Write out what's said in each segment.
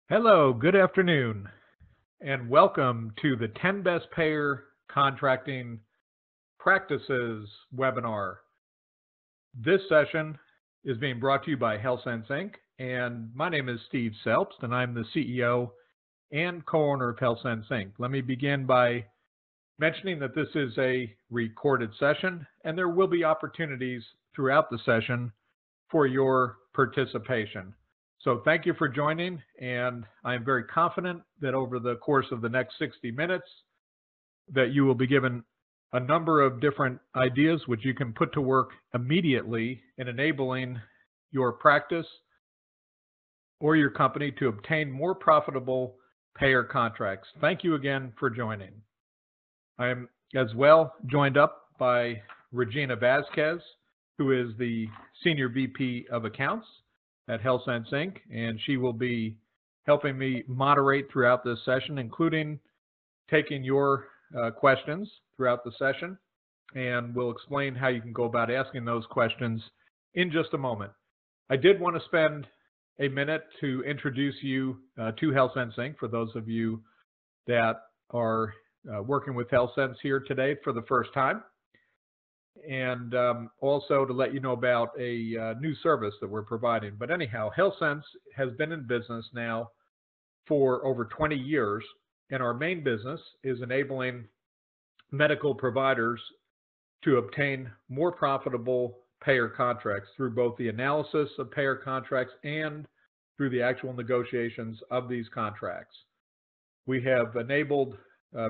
Hello, good afternoon, and welcome to the 10 Best Payer Contracting Practices webinar. This session is being brought to you by Healthcents Inc., and my name is Steve Selbst, and I'm the CEO and co-owner of Healthcents Inc. Let me begin by mentioning that this is a recorded session, and there will be opportunities throughout the session for your participation. So thank you for joining, and I am very confident that over the course of the next 60 minutes that you will be given a number of different ideas which you can put to work immediately in enabling your practice or your company to obtain more profitable payer contracts. Thank you again for joining. I am as well joined up by Regina Vasquez, who is the Senior VP of Accounts at Healthcents Inc., and she will be helping me moderate throughout this session, including taking your questions throughout the session, and we'll explain how you can go about asking those questions in just a moment. I did want to spend a minute to introduce you to Healthcents Inc. for those of you that are working with Healthcents here today for the first time, and also to let you know about a new service that we're providing. But anyhow, Healthcents has been in business now for over 20 years, and our main business is enabling medical providers to obtain more profitable payer contracts through both the analysis of payer contracts and through the actual negotiations of these contracts. We have enabled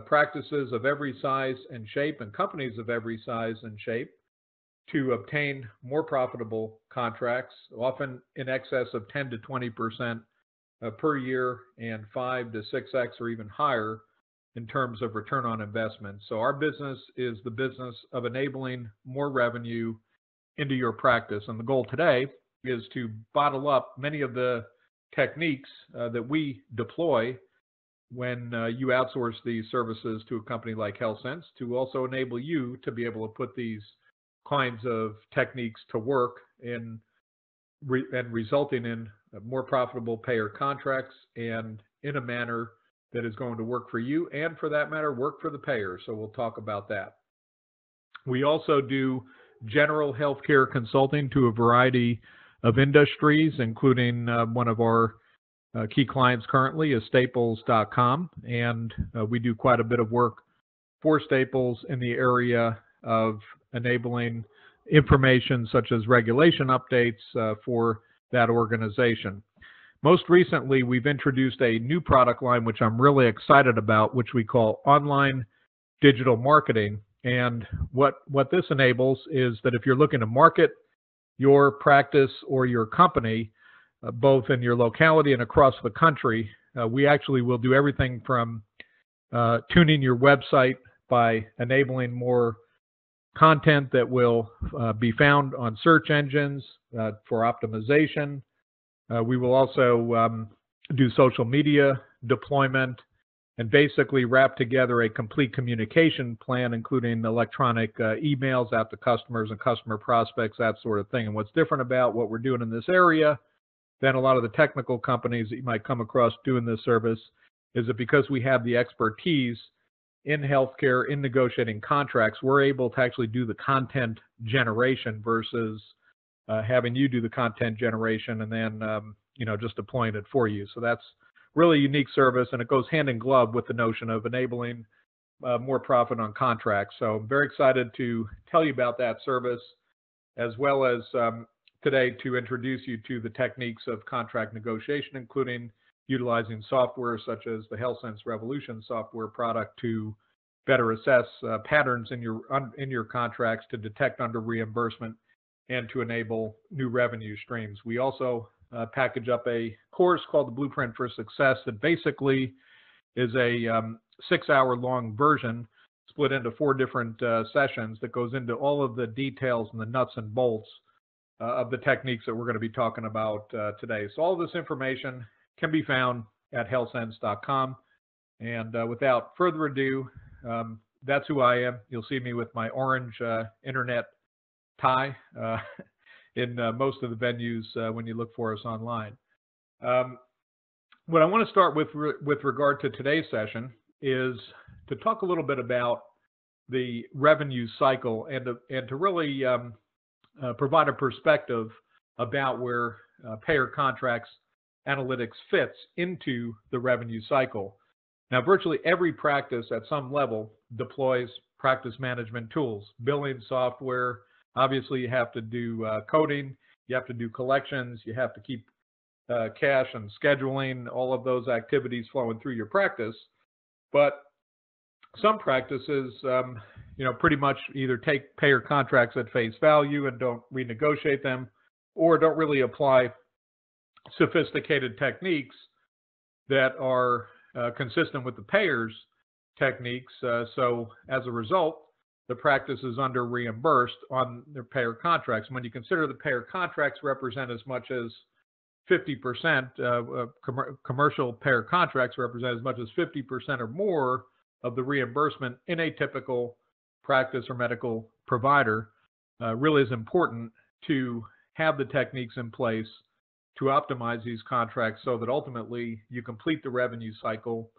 practices of every size and shape and companies of every size and shape to obtain more profitable contracts, often in excess of 10 to 20% per year and 5 to 6x or even higher in terms of return on investment. So our business is the business of enabling more revenue into your practice. And the goal today is to bottle up many of the techniques that we deploy when you outsource these services to a company like Healthcents, to also enable you to be able to put these kinds of techniques to work and resulting in more profitable payer contracts and in a manner that is going to work for you and, for that matter, work for the payer. So we'll talk about that. We also do general healthcare consulting to a variety of industries, including one of our key clients currently is Staples.com, and we do quite a bit of work for Staples in the area of enabling information such as regulation updates for that organization. Most recently, we've introduced a new product line which I'm really excited about, which we call online digital marketing. And what this enables is that if you're looking to market your practice or your company, both in your locality and across the country, we actually will do everything from tuning your website by enabling more content that will be found on search engines for optimization. We will also do social media deployment and basically wrap together a complete communication plan, including electronic emails out to customers and customer prospects, that sort of thing. And what's different about what we're doing in this area than a lot of the technical companies that you might come across doing this service is that because we have the expertise in healthcare, in negotiating contracts, we're able to actually do the content generation versus having you do the content generation and then just deploying it for you. So that's really a unique service, and it goes hand in glove with the notion of enabling more profit on contracts. So I'm very excited to tell you about that service, as well as today to introduce you to the techniques of contract negotiation, including utilizing software such as the Healthcents Revolution software product to better assess patterns in your contracts, to detect under reimbursement, and to enable new revenue streams. We also package up a course called the Blueprint for Success that basically is a 6-hour-long version split into 4 different sessions that goes into all of the details and the nuts and bolts of the techniques that we're going to be talking about today. So all this information can be found at healthcents.com. And without further ado, that's who I am. You'll see me with my orange internet tie in most of the venues when you look for us online. What I want to start with regard to today's session is to talk a little bit about the revenue cycle and to really provide a perspective about where payer contracts analytics fits into the revenue cycle. Now, virtually every practice at some level deploys practice management tools, billing software. Obviously, you have to do coding, you have to do collections, you have to keep cash and scheduling, all of those activities flowing through your practice. But some practices, pretty much either take payer contracts at face value and don't renegotiate them, or don't really apply sophisticated techniques that are consistent with the payer's techniques. So as a result, the practice is under reimbursed on their payer contracts. When you consider the payer contracts represent as much as 50%, commercial payer contracts represent as much as 50% or more of the reimbursement in a typical practice or medical provider, really is important to have the techniques in place to optimize these contracts so that ultimately you complete the revenue cycle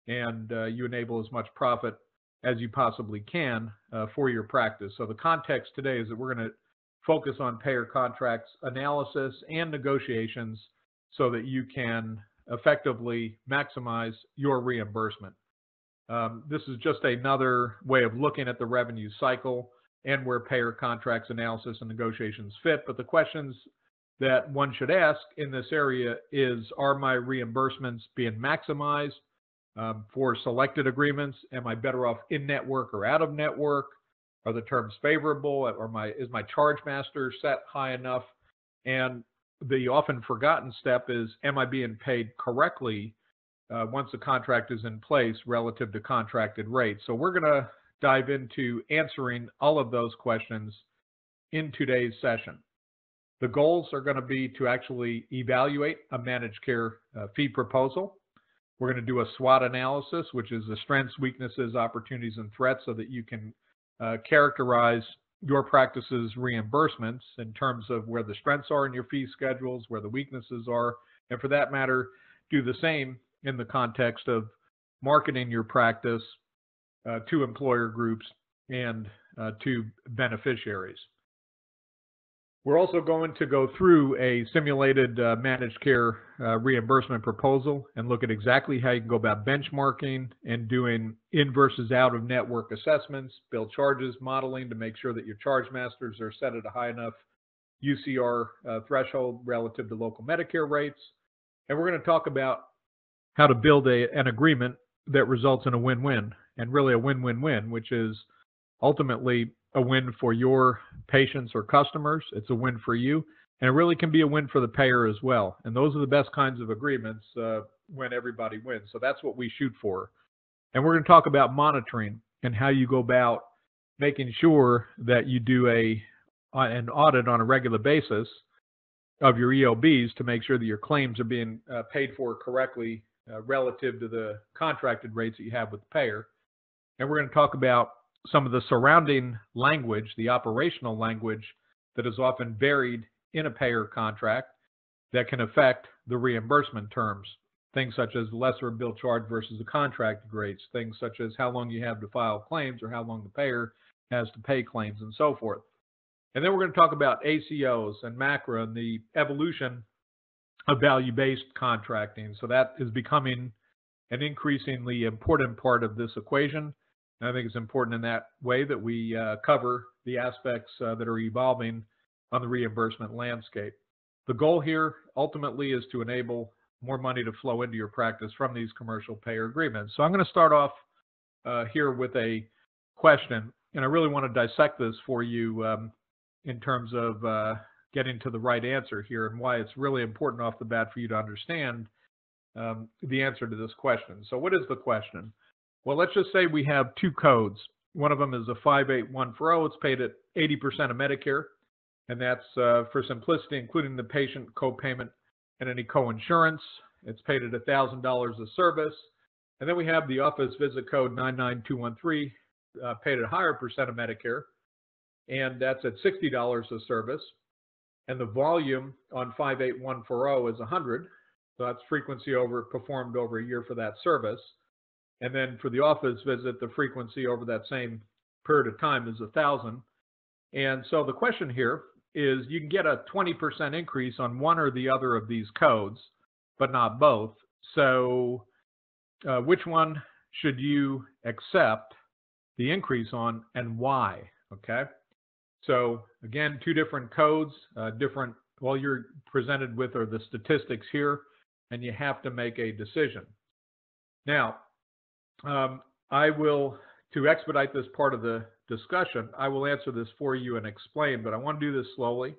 and you enable as much profit as you possibly can for your practice. So the context today is that we're going to focus on payer contracts analysis and negotiations so that you can effectively maximize your reimbursement. This is just another way of looking at the revenue cycle and where payer contracts analysis and negotiations fit. But the questions that one should ask in this area is, are my reimbursements being maximized for selected agreements? Am I better off in-network or out-of-network? Are the terms favorable? Is my charge master set high enough? And the often forgotten step is, am I being paid correctly once the contract is in place relative to contracted rates? So we're going to dive into answering all of those questions in today's session. The goals are going to be to actually evaluate a managed care fee proposal. We're going to do a SWOT analysis, which is the strengths, weaknesses, opportunities, and threats, so that you can characterize your practice's reimbursements in terms of where the strengths are in your fee schedules, where the weaknesses are, and for that matter, do the same in the context of marketing your practice to employer groups and to beneficiaries. We're also going to go through a simulated managed care reimbursement proposal and look at exactly how you can go about benchmarking and doing in versus out of network assessments, bill charges, modeling to make sure that your charge masters are set at a high enough UCR threshold relative to local Medicare rates. And we're going to talk about how to build an agreement that results in a win-win, and really a win-win-win, which is ultimately a win for your patients or customers. It's a win for you, and it really can be a win for the payer as well. And those are the best kinds of agreements when everybody wins. So that's what we shoot for. And we're going to talk about monitoring and how you go about making sure that you do an audit on a regular basis of your EOBs to make sure that your claims are being paid for correctly relative to the contracted rates that you have with the payer. And we're going to talk about some of the surrounding language, the operational language that is often buried in a payer contract that can affect the reimbursement terms. Things such as lesser bill charge versus the contracted rates, things such as how long you have to file claims or how long the payer has to pay claims and so forth. And then we're going to talk about ACOs and MACRA and the evolution of value-based contracting. So that is becoming an increasingly important part of this equation. And I think it's important in that way that we cover the aspects that are evolving on the reimbursement landscape. The goal here ultimately is to enable more money to flow into your practice from these commercial payer agreements. So I'm going to start off here with a question, and I really want to dissect this for you in terms of getting to the right answer here and why it's really important off the bat for you to understand the answer to this question. So what is the question? Well, let's just say we have two codes. One of them is a 58140. It's paid at 80% of Medicare, and that's for simplicity, including the patient co-payment and any co-insurance. It's paid at $1,000 a service. And then we have the office visit code 99213, paid at a higher percent of Medicare, and that's at $60 a service. And the volume on 58140 is 100, So that's frequency performed over a year for that service. And then for the office visit, the frequency over that same period of time is 1,000. And so the question here is you can get a 20% increase on one or the other of these codes, but not both. So which one should you accept the increase on and why? Okay. So again, two different codes, all you're presented with are the statistics here, and you have to make a decision. Now, to expedite this part of the discussion, I will answer this for you and explain, but I want to do this slowly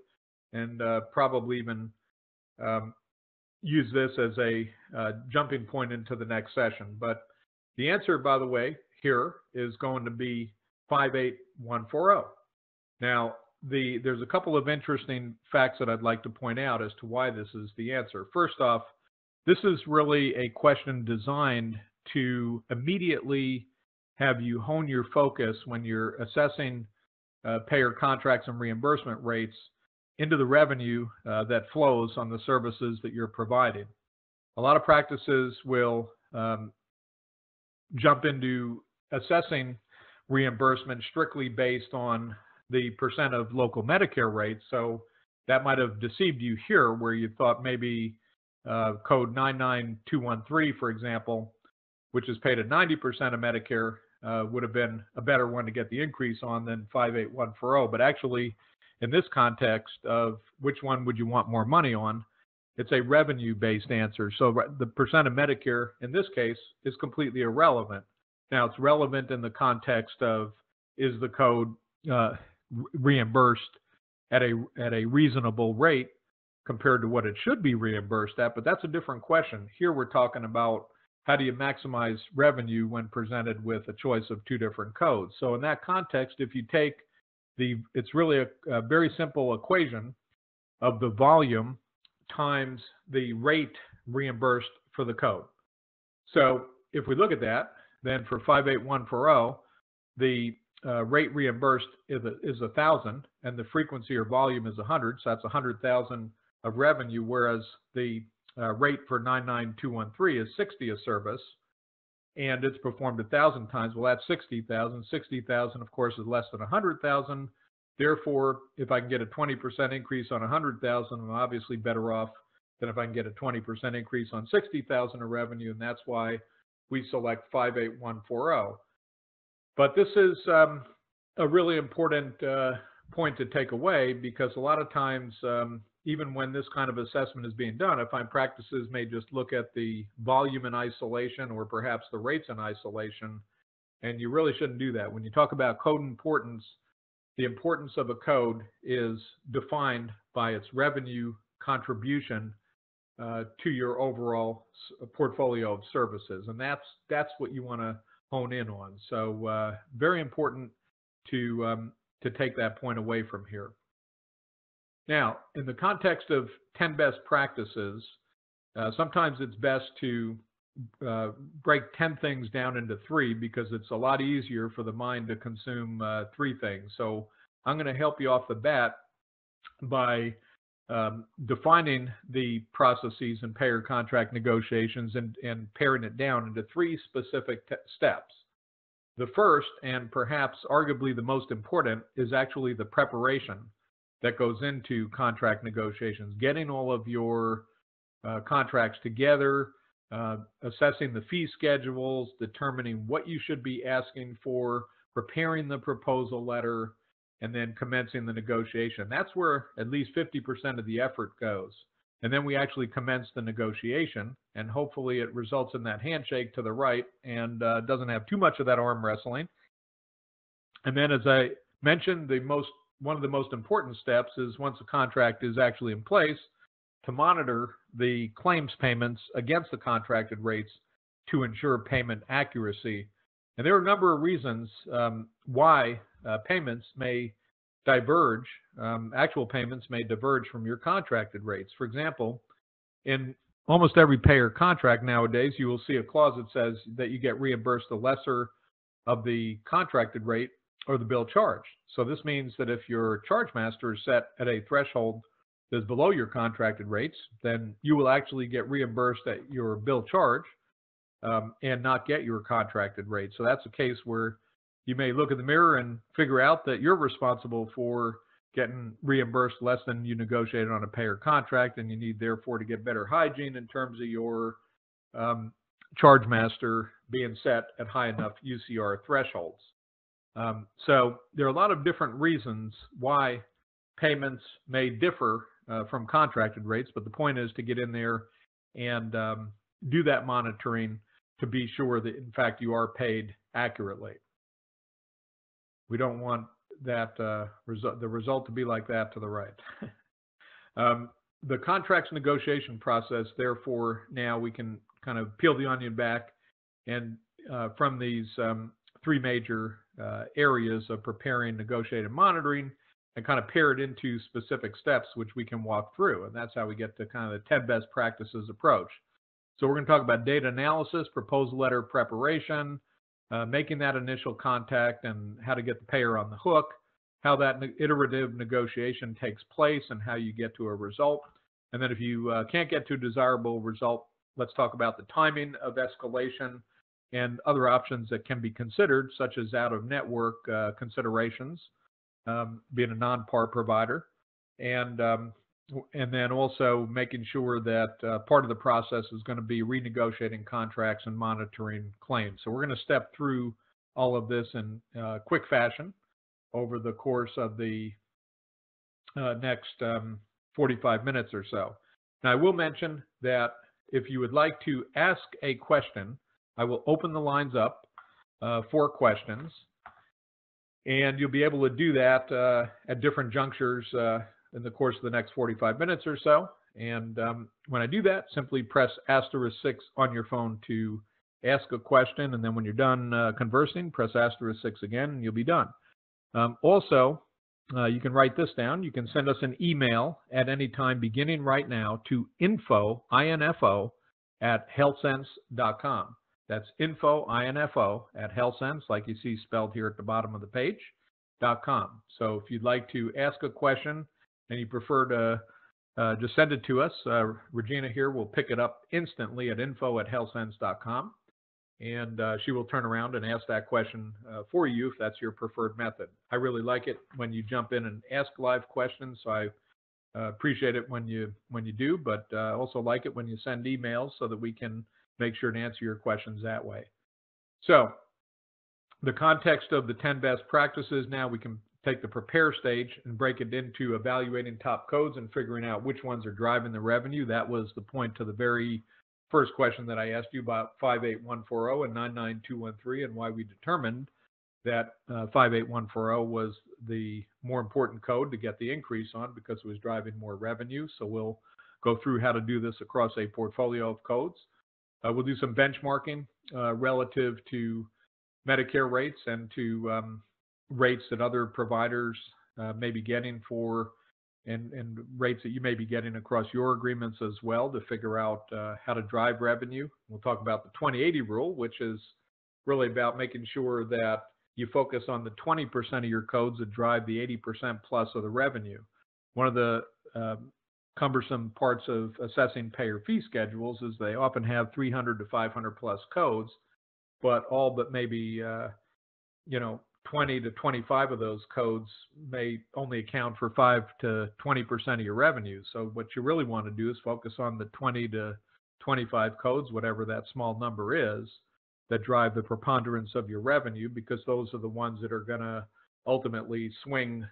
and probably even use this as a jumping point into the next session. But the answer, by the way, here is going to be 58140. Now, there's a couple of interesting facts that I'd like to point out as to why this is the answer. First off, this is really a question designed to immediately have you hone your focus when you're assessing payer contracts and reimbursement rates into the revenue that flows on the services that you're providing. A lot of practices will jump into assessing reimbursement strictly based on the percent of local Medicare rates. So that might have deceived you here, where you thought maybe code 99213, for example, which is paid at 90% of Medicare, would have been a better one to get the increase on than 58140. But actually, in this context of which one would you want more money on, it's a revenue-based answer. So the percent of Medicare in this case is completely irrelevant. Now, it's relevant in the context of, is the code reimbursed at a reasonable rate compared to what it should be reimbursed at? But that's a different question. Here we're talking about how do you maximize revenue when presented with a choice of two different codes. So in that context, if you take it's really a very simple equation of the volume times the rate reimbursed for the code. So if we look at that, then for 58140, the rate reimbursed is 1,000, and the frequency or volume is 100, so that's 100,000 of revenue, whereas the rate for 99213 is 60 a service, and it's performed 1,000 times. Well, that's 60,000. 60,000, of course, is less than 100,000. Therefore, if I can get a 20% increase on 100,000, I'm obviously better off than if I can get a 20% increase on 60,000 of revenue, and that's why we select 58140. But this is a really important point to take away, because a lot of times, even when this kind of assessment is being done, I find practices may just look at the volume in isolation or perhaps the rates in isolation, and you really shouldn't do that. When you talk about code importance, the importance of a code is defined by its revenue contribution to your overall portfolio of services, and that's what you want to hone in on. So very important to take that point away from here. Now, in the context of 10 best practices, sometimes it's best to break 10 things down into 3, because it's a lot easier for the mind to consume 3 things. So I'm going to help you off the bat by defining the processes in payer contract negotiations and paring it down into 3 specific steps. The first, and perhaps arguably the most important, is actually the preparation that goes into contract negotiations, getting all of your contracts together, assessing the fee schedules, determining what you should be asking for, preparing the proposal letter, and then commencing the negotiation. That's where at least 50% of the effort goes. And then we actually commence the negotiation, and hopefully it results in that handshake to the right and doesn't have too much of that arm wrestling. And then, as I mentioned, one of the most important steps is, once a contract is actually in place, to monitor the claims payments against the contracted rates to ensure payment accuracy. And there are a number of reasons why payments may diverge, actual payments may diverge from your contracted rates. For example, in almost every payer contract nowadays, you will see a clause that says that you get reimbursed the lesser of the contracted rate or the bill charged. So this means that if your charge master is set at a threshold is below your contracted rates, then you will actually get reimbursed at your bill charge and not get your contracted rate. So that's a case where you may look in the mirror and figure out that you're responsible for getting reimbursed less than you negotiated on a payer contract, and you need therefore to get better hygiene in terms of your charge master being set at high enough UCR thresholds. So there are a lot of different reasons why payments may differ from contracted rates, but the point is to get in there and do that monitoring to be sure that, in fact, you are paid accurately. We don't want that the result to be like that to the right. The contracts negotiation process, therefore, now we can kind of peel the onion back and from these three major areas of preparing, negotiating, monitoring, and kind of pair it into specific steps, which we can walk through. And that's how we get to kind of the 10 best practices approach. So we're going to talk about data analysis, proposal letter preparation, making that initial contact and how to get the payer on the hook, how that iterative negotiation takes place and how you get to a result. And then if you can't get to a desirable result, let's talk about the timing of escalation and other options that can be considered, such as out-of-network considerations, being a non-par provider, and then also making sure that part of the process is going to be renegotiating contracts and monitoring claims. So we're going to step through all of this in quick fashion over the course of the next 45 minutes or so. Now, I will mention that if you would like to ask a question, I will open the lines up for questions, and you'll be able to do that at different junctures in the course of the next 45 minutes or so. And when I do that, simply press *6 on your phone to ask a question, and then when you're done conversing, press *6 again, and you'll be done. Also, you can write this down. You can send us an email at any time beginning right now to info, at healthcents.com. That's info, at healthcents, like you see spelled here at the bottom of the page, .com. So if you'd like to ask a question and you prefer to just send it to us, Regina here will pick it up instantly at info at healthcents.com. And she will turn around and ask that question for you if that's your preferred method. I really like it when you jump in and ask live questions, so I appreciate it when you do, but also like it when you send emails so that we can make sure to answer your questions that way. So the context of the 10 best practices, now we can take the prepare stage and break it into evaluating top codes and figuring out which ones are driving the revenue. That was the point to the very first question that I asked you about 58140 and 99213 and why we determined that 58140 was the more important code to get the increase on because it was driving more revenue. So we'll go through how to do this across a portfolio of codes. We'll do some benchmarking relative to Medicare rates and to rates that other providers may be getting for and rates that you may be getting across your agreements as well to figure out how to drive revenue. We'll talk about the 20/80 rule, which is really about making sure that you focus on the 20% of your codes that drive the 80% plus of the revenue. One of the cumbersome parts of assessing payer fee schedules is they often have 300 to 500 plus codes, but all but maybe 20 to 25 of those codes may only account for 5 to 20% of your revenue. So what you really want to do is focus on the 20 to 25 codes, whatever that small number is, that drive the preponderance of your revenue, because those are the ones that are going to ultimately swing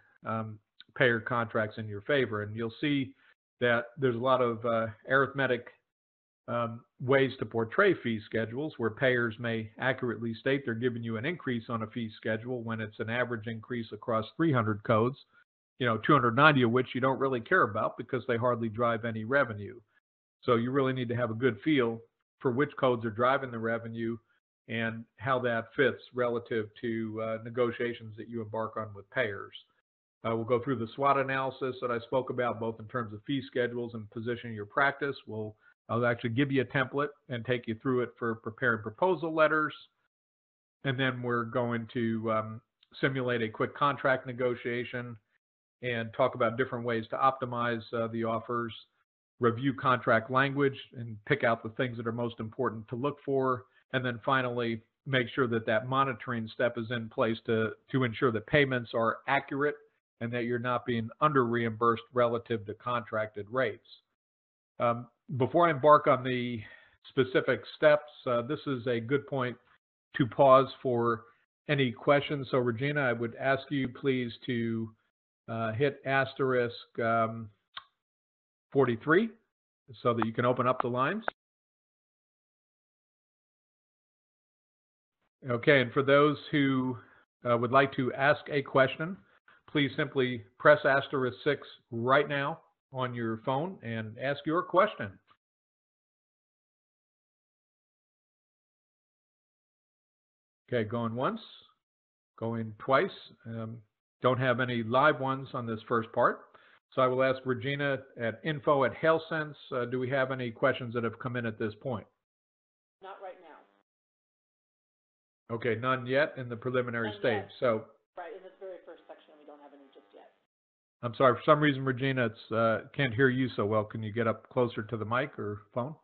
payer contracts in your favor. And you'll see that there's a lot of arithmetic ways to portray fee schedules where payers may accurately state they're giving you an increase on a fee schedule when it's an average increase across 300 codes, 290 of which you don't really care about because they hardly drive any revenue. So you really need to have a good feel for which codes are driving the revenue and how that fits relative to negotiations that you embark on with payers. We'll go through the SWOT analysis that I spoke about, both in terms of fee schedules and positioning your practice. I'll actually give you a template and take you through it for preparing proposal letters. And then we're going to simulate a quick contract negotiation and talk about different ways to optimize the offers, review contract language and pick out the things that are most important to look for, and then finally make sure that that monitoring step is in place to ensure that payments are accurate and that you're not being under reimbursed relative to contracted rates. Before I embark on the specific steps, this is a good point to pause for any questions. So Regina, I would ask you please to hit asterisk 43 so that you can open up the lines. Okay, and for those who would like to ask a question, please simply press asterisk 6 right now on your phone and ask your question. Okay, going once, going twice. Don't have any live ones on this first part. So I will ask Regina at info@Healthcense, do we have any questions that have come in at this point? Not right now. Okay, none yet in the preliminary stage. Yet. So right, in this very first section, we don't have any just yet. I'm sorry, for some reason, Regina, it's can't hear you so well. Can you get up closer to the mic or phone?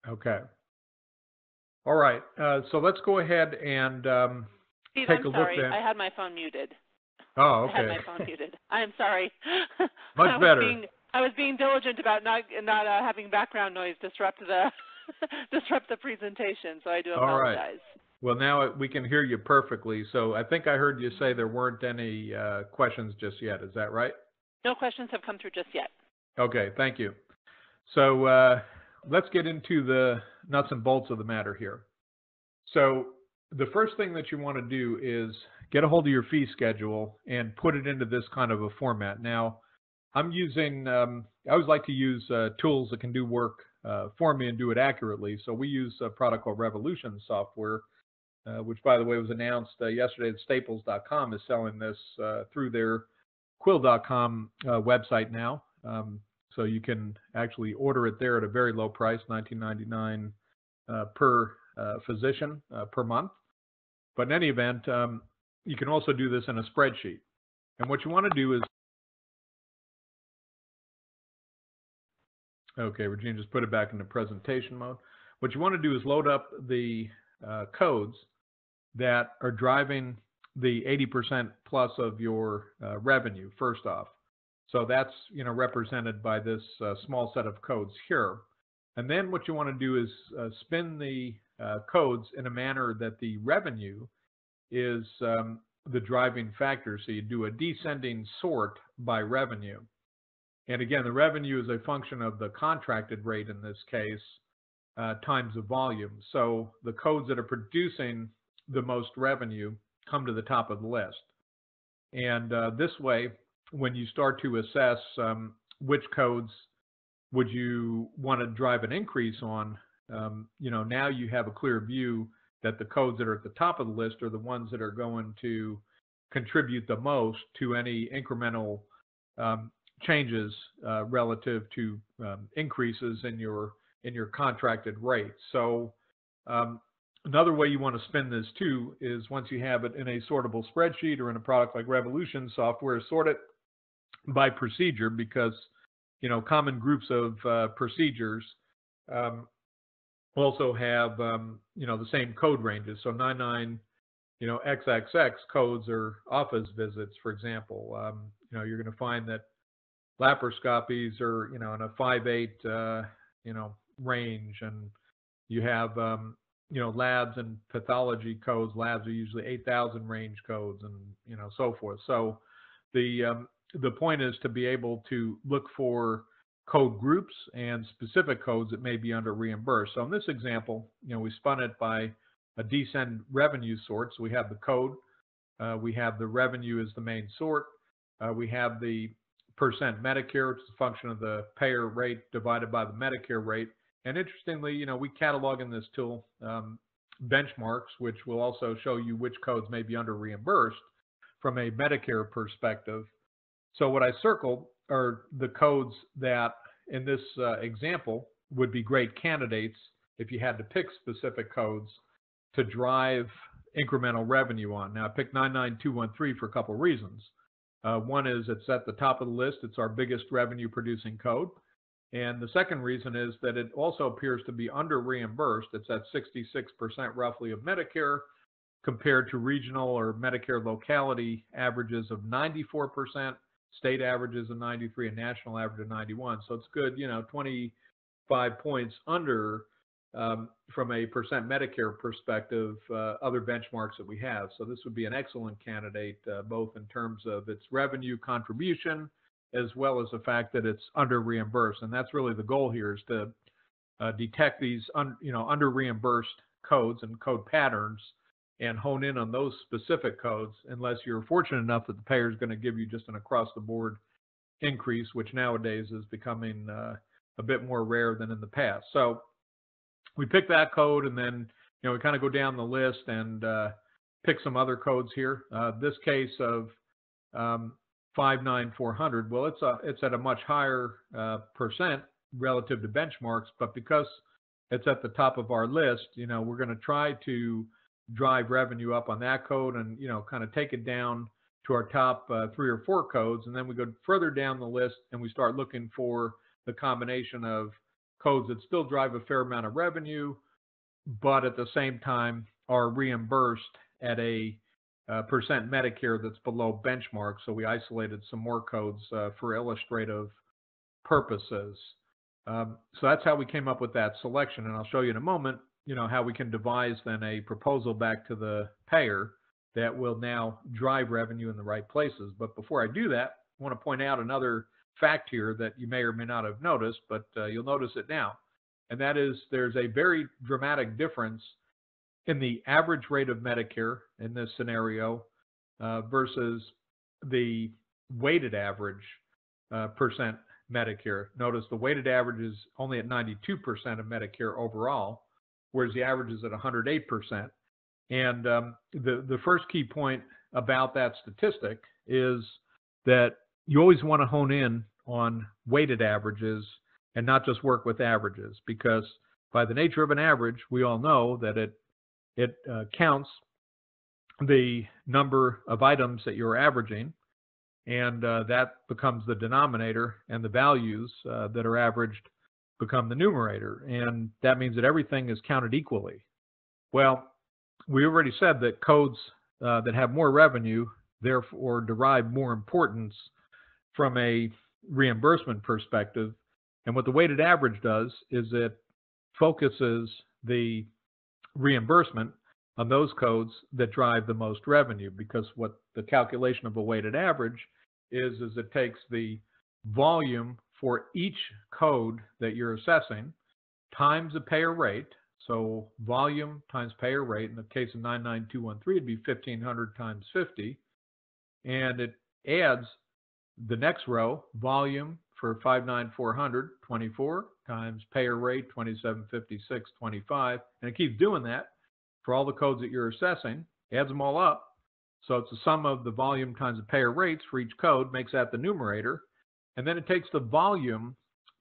Okay. All right. So let's go ahead and Steve, take I'm a look sorry. then. I had my phone muted. Oh, okay. I had my phone muted. I'm sorry. Much better. I was being diligent about not having background noise disrupt the disrupt the presentation, so I do apologize. All right. Well, now we can hear you perfectly. So I think I heard you say there weren't any questions just yet. Is that right? No questions have come through just yet. Okay, thank you. So let's get into the nuts and bolts of the matter here. So the first thing that you want to do is get a hold of your fee schedule and put it into this kind of a format. Now, I'm using, I always like to use tools that can do work for me and do it accurately. So we use a product called Revolution software, which, by the way, was announced yesterday that Staples.com is selling this through their Quill.com website now. So you can actually order it there at a very low price, $19.99 per physician per month. But in any event, you can also do this in a spreadsheet. And what you want to do is, okay, Regina, just put it back into presentation mode. What you want to do is load up the codes that are driving the 80% plus of your revenue, first off. So that's, represented by this small set of codes here. And then what you want to do is spin the codes in a manner that the revenue is the driving factor. So you do a descending sort by revenue. And again, the revenue is a function of the contracted rate in this case times the volume. So the codes that are producing the most revenue come to the top of the list. And this way, when you start to assess which codes would you want to drive an increase on, now you have a clear view that the codes that are at the top of the list are the ones that are going to contribute the most to any incremental changes relative to increases in your contracted rate. So another way you want to spin this too is once you have it in a sortable spreadsheet or in a product like Revolution software, sort it by procedure, because common groups of procedures also have the same code ranges. So 99 XXX codes are office visits, for example. You're going to find that laparoscopies are in a 5.8 range, and you have labs and pathology codes. Labs are usually 8,000 range codes, and so forth. So the point is to be able to look for code groups and specific codes that may be under reimbursed. So in this example, we spun it by a descend revenue sort. So we have the code, we have the revenue as the main sort, we have the percent Medicare, which is a function of the payer rate divided by the Medicare rate. And interestingly, we catalog in this tool benchmarks, which will also show you which codes may be under reimbursed from a Medicare perspective. So what I circled are the codes that, in this example, would be great candidates if you had to pick specific codes to drive incremental revenue on. Now, I picked 99213 for a couple of reasons. One is it's at the top of the list. It's our biggest revenue producing code. And the second reason is that it also appears to be under reimbursed. It's at 66% roughly of Medicare compared to regional or Medicare locality averages of 94%, state averages of 93, and national average of 91. So it's good, 25 points under from a percent Medicare perspective, other benchmarks that we have. So this would be an excellent candidate, both in terms of its revenue contribution, as well as the fact that it's under reimbursed. And that's really the goal here, is to detect these under reimbursed codes and code patterns and hone in on those specific codes, unless you're fortunate enough that the payer is going to give you just an across the board increase, which nowadays is becoming a bit more rare than in the past. So we pick that code, and then we kind of go down the list and pick some other codes here. This case of 59400, well, it's at a much higher percent relative to benchmarks, but because it's at the top of our list, we're going to try to drive revenue up on that code and kind of take it down to our top 3 or 4 codes, and then we go further down the list and we start looking for the combination of codes that still drive a fair amount of revenue, but at the same time are reimbursed at a percent Medicare that's below benchmark. So we isolated some more codes for illustrative purposes. So that's how we came up with that selection, and I'll show you in a moment, how we can devise then a proposal back to the payer that will now drive revenue in the right places. But before I do that, I want to point out another fact here that you may or may not have noticed, but you'll notice it now. And that is, there's a very dramatic difference in the average rate of Medicare in this scenario versus the weighted average percent Medicare. Notice the weighted average is only at 92% of Medicare overall, whereas the average is at 108%. And the first key point about that statistic is that you always want to hone in on weighted averages and not just work with averages, because by the nature of an average, we all know that it counts the number of items that you're averaging, and that becomes the denominator, and the values that are averaged become the numerator, and that means that everything is counted equally. Well, we already said that codes that have more revenue therefore derive more importance from a reimbursement perspective, and what the weighted average does is it focuses the reimbursement on those codes that drive the most revenue, because what the calculation of a weighted average is it takes the volume for each code that you're assessing times the payer rate. So volume times payer rate, in the case of 99213, it'd be 1500 times 50, and it adds the next row, volume for 59400, 24 times payer rate, 2756, 25, and it keeps doing that for all the codes that you're assessing, adds them all up. So it's the sum of the volume times the payer rates for each code, makes that the numerator. And then it takes the volume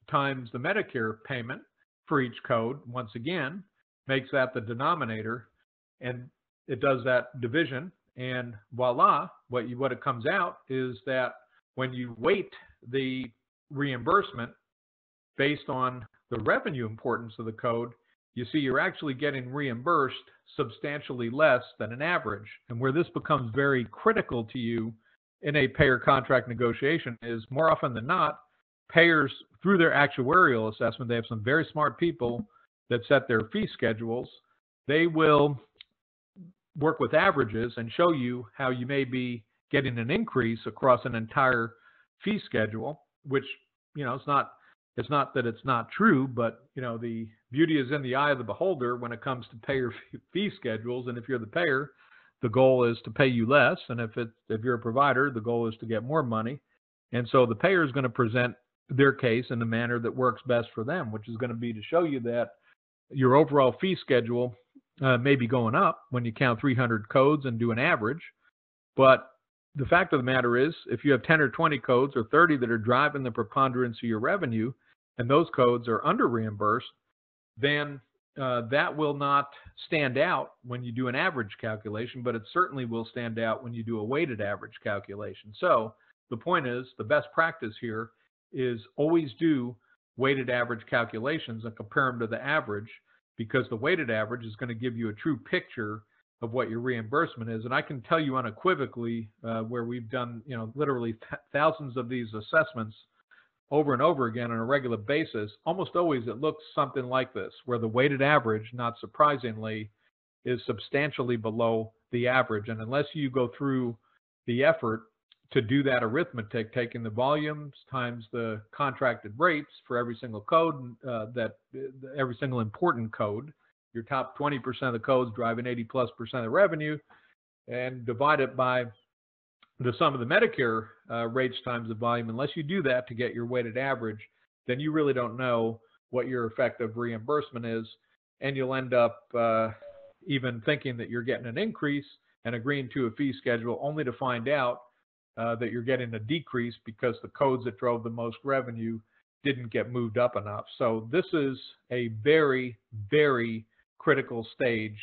times the Medicare payment for each code, once again, makes that the denominator. And it does that division. And voila, what it comes out is that when you weight the reimbursement based on the revenue importance of the code, you see you're actually getting reimbursed substantially less than an average. And where this becomes very critical to you in a payer contract negotiation is, more often than not, payers, through their actuarial assessment, they have some very smart people that set their fee schedules. They will work with averages and show you how you may be getting an increase across an entire fee schedule, which, it's not that it's not true, but, the beauty is in the eye of the beholder when it comes to payer fee schedules. And if you're the payer, the goal is to pay you less. And if you're a provider, the goal is to get more money. And so the payer is going to present their case in the manner that works best for them, which is going to be to show you that your overall fee schedule may be going up when you count 300 codes and do an average. But the fact of the matter is, if you have 10 or 20 codes or 30 that are driving the preponderance of your revenue, and those codes are under reimbursed, then that will not stand out when you do an average calculation, but it certainly will stand out when you do a weighted average calculation. So the point is, the best practice here is always do weighted average calculations and compare them to the average, because the weighted average is going to give you a true picture of what your reimbursement is. And I can tell you unequivocally, where we've done, literally thousands of these assessments over and over again on a regular basis, almost always it looks something like this, where the weighted average, not surprisingly, is substantially below the average. And unless you go through the effort to do that arithmetic, taking the volumes times the contracted rates for every single code, every single important code, your top 20% of the codes driving 80+% of the revenue, and divide it by the sum of the Medicare rates times the volume, unless you do that to get your weighted average, then you really don't know what your effective reimbursement is, and you'll end up even thinking that you're getting an increase and agreeing to a fee schedule, only to find out that you're getting a decrease because the codes that drove the most revenue didn't get moved up enough. So this is a very, very critical stage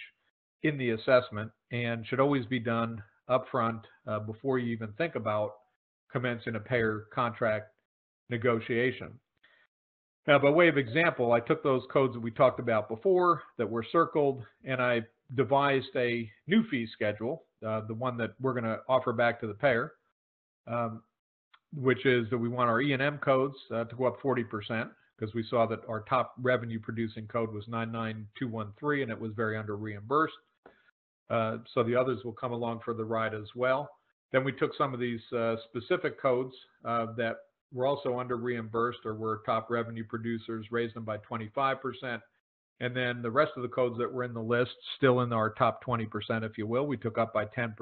in the assessment and should always be done upfront before you even think about commencing a payer contract negotiation. Now, by way of example, I took those codes that we talked about before that were circled, and I devised a new fee schedule, the one that we're going to offer back to the payer, which is that we want our E&M codes to go up 40%, because we saw that our top revenue producing code was 99213, and it was very under reimbursed. So the others will come along for the ride as well. Then we took some of these specific codes that were also under reimbursed or were top revenue producers, raised them by 25%. And then the rest of the codes that were in the list, still in our top 20%, if you will, we took up by 10%.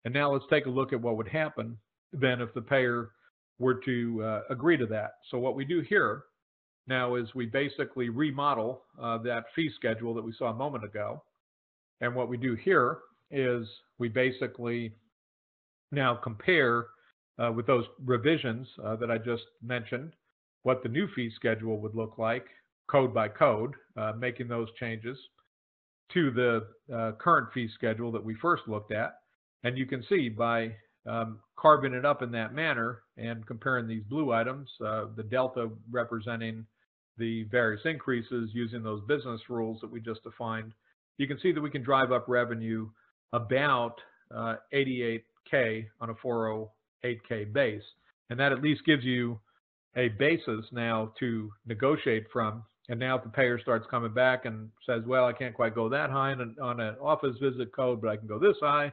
And now let's take a look at what would happen then if the payer were to agree to that. So what we do here now is we basically remodel that fee schedule that we saw a moment ago. And what we do here is we basically now compare with those revisions that I just mentioned, what the new fee schedule would look like, code by code, making those changes to the current fee schedule that we first looked at. And you can see by carving it up in that manner and comparing these blue items, the delta representing the various increases using those business rules that we just defined, you can see that we can drive up revenue about $88K on a 408K base. And that at least gives you a basis now to negotiate from. And now if the payer starts coming back and says, well, I can't quite go that high on an office visit code, but I can go this high,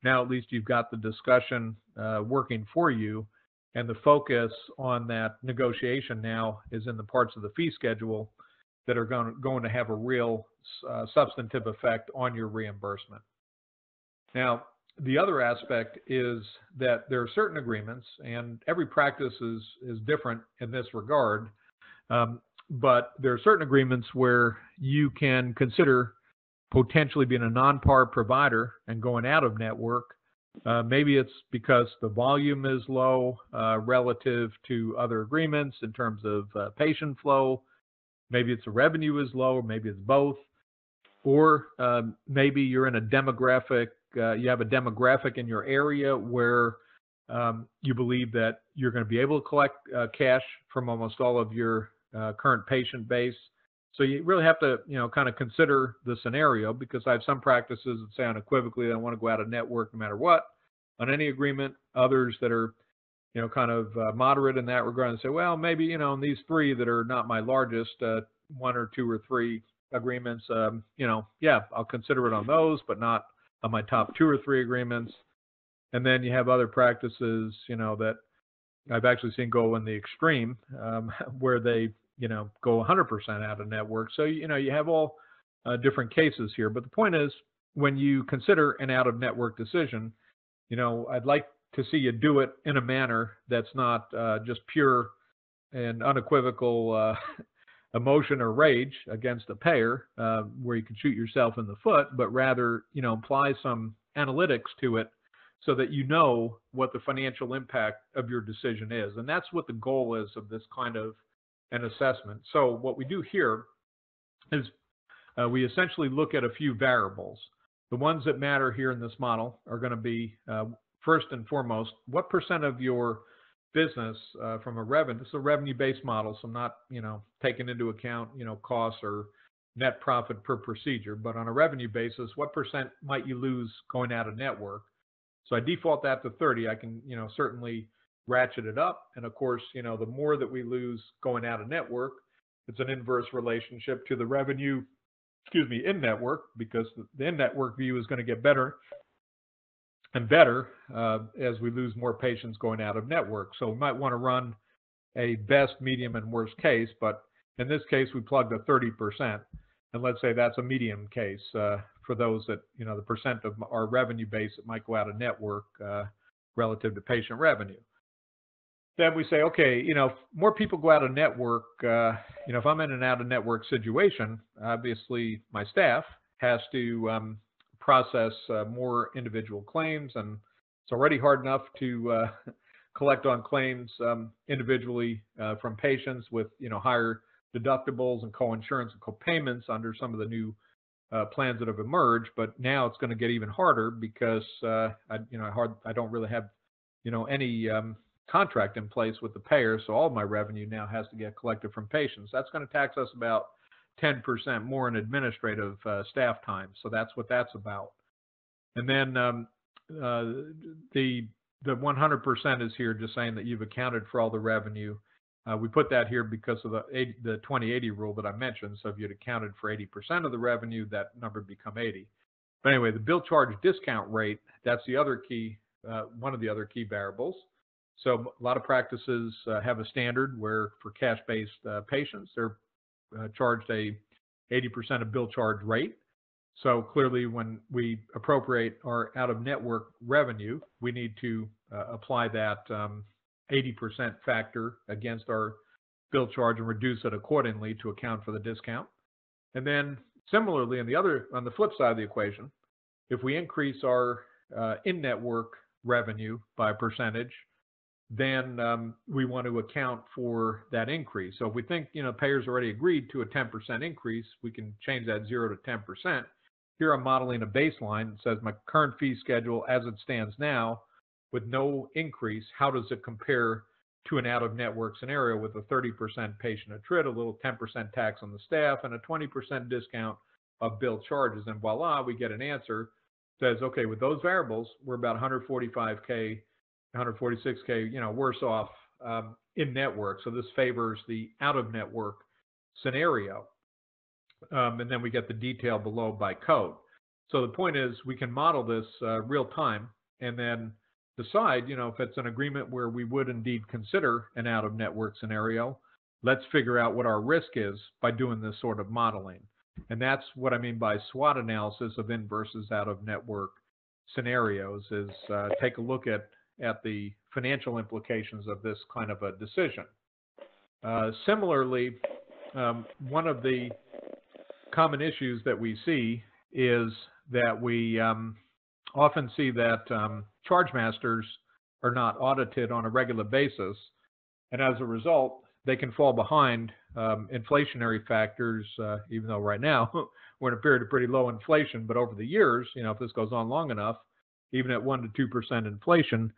now at least you've got the discussion working for you. And the focus on that negotiation now is in the parts of the fee schedule that are going to have a real substantive effect on your reimbursement. Now, the other aspect is that there are certain agreements, and every practice is different in this regard, but there are certain agreements where you can consider potentially being a non-par provider and going out of network. Maybe it's because the volume is low relative to other agreements in terms of patient flow. Maybe it's the revenue is low, or maybe it's both. Or maybe you're in a demographic, you have a demographic in your area where you believe that you're going to be able to collect cash from almost all of your current patient base. So you really have to, kind of consider the scenario, because I have some practices that say unequivocally they want to go out of network no matter what on any agreement. Others that are, kind of moderate in that regard and say, well, maybe, in these three that are not my largest, one or two or three agreements, yeah, I'll consider it on those, but not on my top two or three agreements. And then you have other practices, that I've actually seen go in the extreme, where they, go 100% out of network. So, you have all different cases here. But the point is, when you consider an out of network decision, I'd like to see you do it in a manner that's not just pure and unequivocal emotion or rage against the payer, where you can shoot yourself in the foot, but rather, apply some analytics to it so that you know what the financial impact of your decision is. And that's what the goal is of this kind of an assessment. So what we do here is we essentially look at a few variables. The ones that matter here in this model are going to be, first and foremost, what percent of your business from a revenue, this is a revenue-based model, so I'm not, taking into account, costs or net profit per procedure, but on a revenue basis, what percent might you lose going out of network? So I default that to 30. I can, certainly ratchet it up. And of course, the more that we lose going out of network, it's an inverse relationship to the revenue, in network, because the in-network view is going to get better and better as we lose more patients going out of network. So we might want to run a best, medium, and worst case, but in this case, we plugged a 30%. And let's say that's a medium case for those that, the percent of our revenue base that might go out of network relative to patient revenue. Then we say, okay, if more people go out of network, if I'm in an out of network situation, obviously my staff has to process more individual claims, and it's already hard enough to collect on claims individually from patients with, higher deductibles and co-insurance and co-payments under some of the new plans that have emerged. But now it's going to get even harder because I don't really have, any contract in place with the payer, so all of my revenue now has to get collected from patients. That's going to tax us about 10% more in administrative staff time. So that's what that's about. And then the 100% is here, just saying that you've accounted for all the revenue. We put that here because of the 20/80 rule that I mentioned. So if you'd accounted for 80% of the revenue, that number would become 80. But anyway, the bill charge discount rate, that's the other key, one of the other key variables. So a lot of practices have a standard where for cash-based patients, they're charged a 80% of bill charge rate. So clearly when we appropriate our out-of-network revenue, we need to apply that 80% factor against our bill charge and reduce it accordingly to account for the discount. And then similarly, on the flip side of the equation, if we increase our in-network revenue by a percentage, then we want to account for that increase. So if we think, payers already agreed to a 10% increase, we can change that 0 to 10%. Here I'm modeling a baseline that says my current fee schedule as it stands now with no increase, how does it compare to an out-of-network scenario with a 30% patient attrit, a little 10% tax on the staff, and a 20% discount of bill charges? And voila, we get an answer that says, okay, with those variables, we're about $145K, $146K, worse off in network. So this favors the out-of-network scenario. And then we get the detail below by code. So the point is we can model this real time and then decide, if it's an agreement where we would indeed consider an out-of-network scenario, let's figure out what our risk is by doing this sort of modeling. And that's what I mean by SWOT analysis of in versus out-of-network scenarios, is take a look at the financial implications of this kind of a decision. Similarly, one of the common issues that we see is that we often see that charge masters are not audited on a regular basis, and as a result, they can fall behind inflationary factors, even though right now we're in a period of pretty low inflation, but over the years, if this goes on long enough, even at 1 to 2% inflation,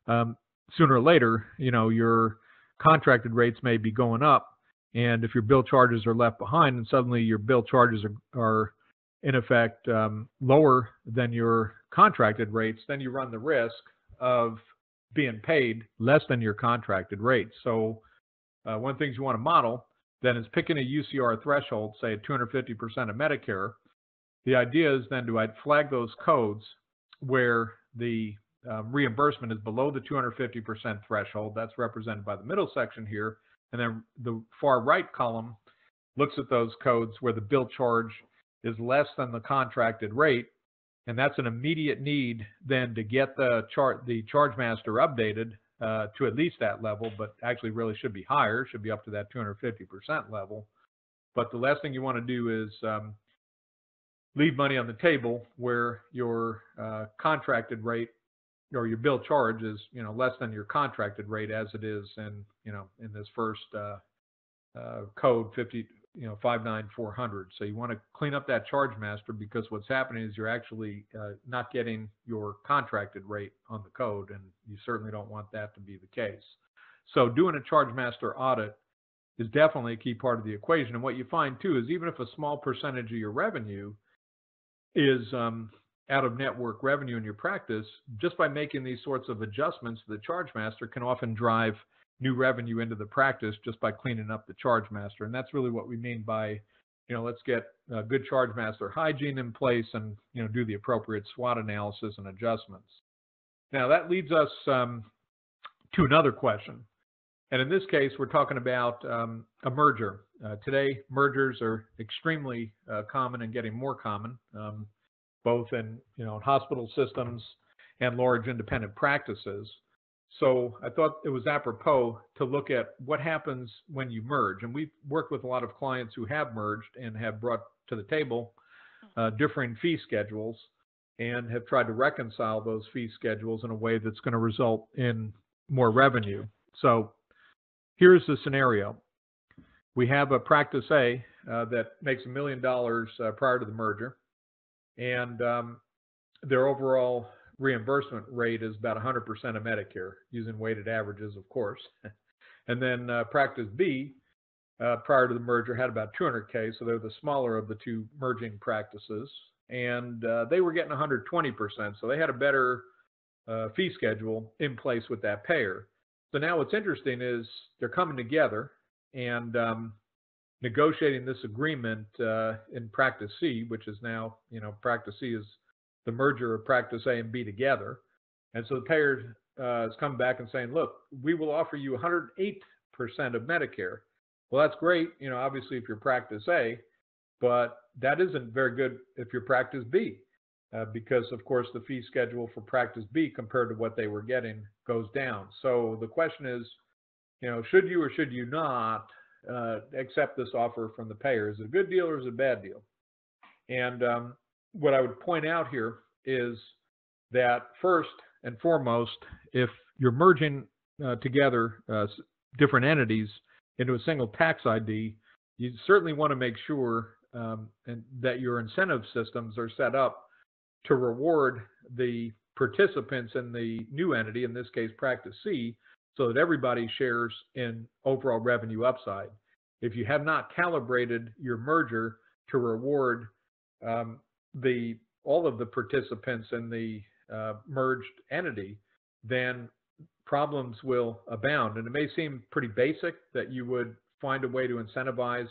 sooner or later, your contracted rates may be going up. And if your bill charges are left behind and suddenly your bill charges are in effect lower than your contracted rates, then you run the risk of being paid less than your contracted rates. So one of the things you want to model then is picking a UCR threshold, say at 250% of Medicare. The idea is then to flag those codes where the reimbursement is below the 250% threshold. That's represented by the middle section here. And then the far right column looks at those codes where the bill charge is less than the contracted rate. And that's an immediate need then to get the charge master updated to at least that level, but actually really should be higher, should be up to that 250% level. But the last thing you want to do is leave money on the table where your contracted rate or your bill charge is, less than your contracted rate, as it is in, in this first code 50, $5,940. So you want to clean up that charge master, because what's happening is you're actually not getting your contracted rate on the code, and you certainly don't want that to be the case. So doing a charge master audit is definitely a key part of the equation. And what you find too is even if a small percentage of your revenue is out of network revenue in your practice, just by making these sorts of adjustments to the charge master can often drive new revenue into the practice just by cleaning up the charge master. And that's really what we mean by, let's get good charge master hygiene in place and, do the appropriate SWOT analysis and adjustments. Now that leads us to another question. And in this case, we're talking about a merger. Today, mergers are extremely common and getting more common, both in hospital systems and large independent practices. So I thought it was apropos to look at what happens when you merge. And we've worked with a lot of clients who have merged and have brought to the table differing fee schedules and have tried to reconcile those fee schedules in a way that's going to result in more revenue. So here's the scenario. We have a practice A that makes $1 million prior to the merger, and their overall reimbursement rate is about 100% of Medicare, using weighted averages, of course. And then practice B, prior to the merger, had about $200K, so they're the smaller of the two merging practices, and they were getting 120%, so they had a better fee schedule in place with that payer. So now what's interesting is they're coming together and negotiating this agreement in practice C, which is now, practice C is the merger of practice A and B together. And so the payer has come back and saying, look, we will offer you 108% of Medicare. Well, that's great, obviously if you're practice A, but that isn't very good if you're practice B. Because, of course, the fee schedule for practice B compared to what they were getting goes down. So the question is, should you or should you not accept this offer from the payer? Is it a good deal or is it a bad deal? And what I would point out here is that first and foremost, if you're merging together different entities into a single tax ID, you certainly want to make sure that your incentive systems are set up to reward the participants in the new entity, in this case practice C, so that everybody shares in overall revenue upside. If you have not calibrated your merger to reward all of the participants in the merged entity, then problems will abound. And it may seem pretty basic that you would find a way to incentivize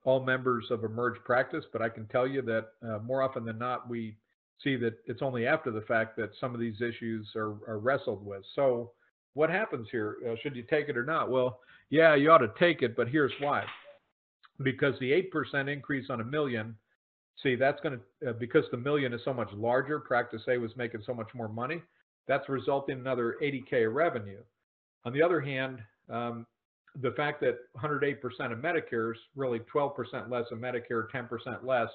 all members of a merged practice, but I can tell you that more often than not, we see that it's only after the fact that some of these issues are wrestled with. So what happens here? Should you take it or not? Well, yeah, you ought to take it, but here's why. Because the 8% increase on $1 million, see, that's going to, because the $1 million is so much larger, practice A was making so much more money, that's resulting in another $80K of revenue. On the other hand, the fact that 108% of Medicare is really 12% less of Medicare, 10% less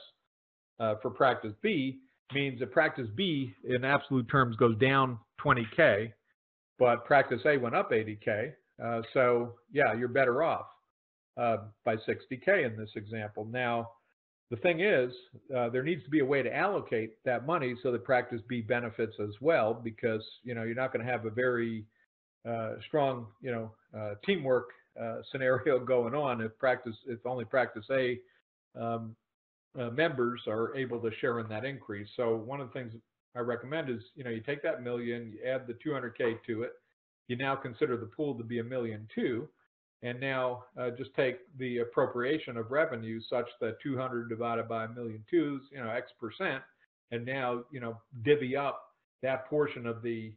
for practice B, means that practice B in absolute terms goes down 20K, but practice A went up 80K. So yeah, you're better off by 60K in this example. Now, the thing is, there needs to be a way to allocate that money so that practice B benefits as well, because you're not going to have a very strong teamwork scenario going on if only practice A members are able to share in that increase. So one of the things I recommend is you take that $1 million, you add the 200K to it, you now consider the pool to be $1.2 million, and now just take the appropriation of revenue such that 200 divided by $1.2 million is X percent, and now divvy up that portion of the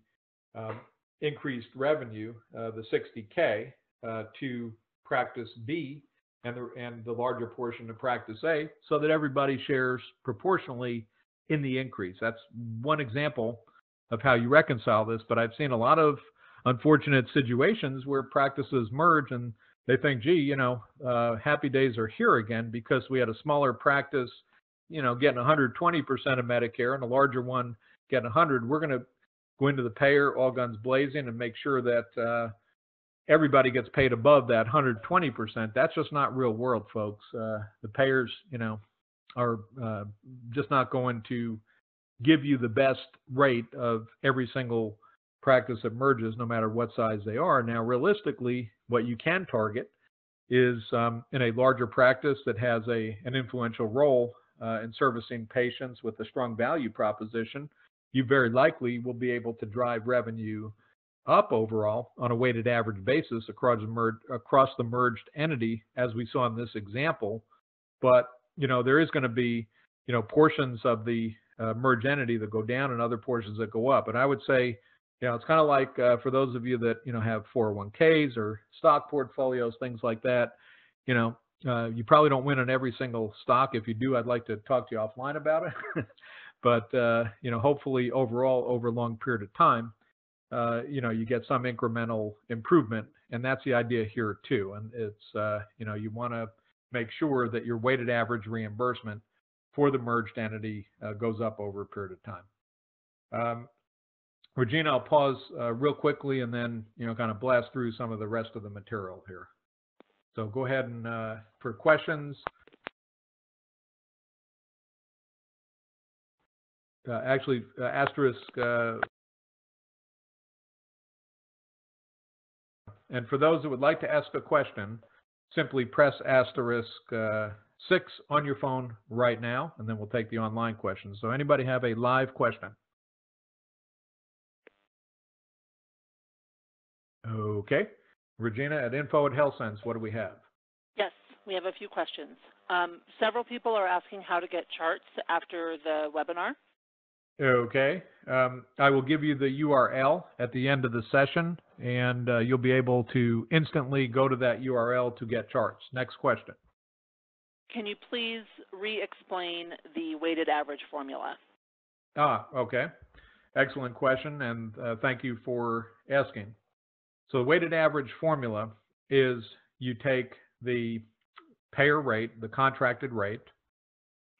increased revenue, the 60K, to practice B and the larger portion to practice A, so that everybody shares proportionally in the increase. That's one example of how you reconcile this, but I've seen a lot of unfortunate situations where practices merge and they think, gee, happy days are here again because we had a smaller practice, getting 120% of Medicare and a larger one getting 100. We're going to go into the payer all guns blazing and make sure that everybody gets paid above that 120%. That's just not real world, folks. The payers, are just not going to give you the best rate of every single practice that merges, no matter what size they are. Now, realistically, what you can target is in a larger practice that has an influential role in servicing patients with a strong value proposition. You very likely will be able to drive revenue up overall on a weighted average basis across the merged entity, as we saw in this example. But there is going to be portions of the merged entity that go down and other portions that go up. And I would say it's kind of like for those of you that have 401ks or stock portfolios, things like that. You probably don't win on every single stock. If you do, I'd like to talk to you offline about it. But hopefully overall over a long period of time, you get some incremental improvement, and that's the idea here too. And it's you want to make sure that your weighted average reimbursement for the merged entity goes up over a period of time. Regina, I'll pause real quickly and then kind of blast through some of the rest of the material here. So go ahead and for questions. Actually, asterisk. And for those that would like to ask a question, simply press asterisk 6 on your phone right now, and then we'll take the online questions. So anybody have a live question? Okay. Regina, at info@Healthcense, what do we have? Yes, we have a few questions. Several people are asking how to get charts after the webinar. Okay. I will give you the URL at the end of the session, and you'll be able to instantly go to that URL to get charts. Next question. Can you please re-explain the weighted average formula? Okay. Excellent question, and thank you for asking. So the weighted average formula is you take the payer rate, the contracted rate,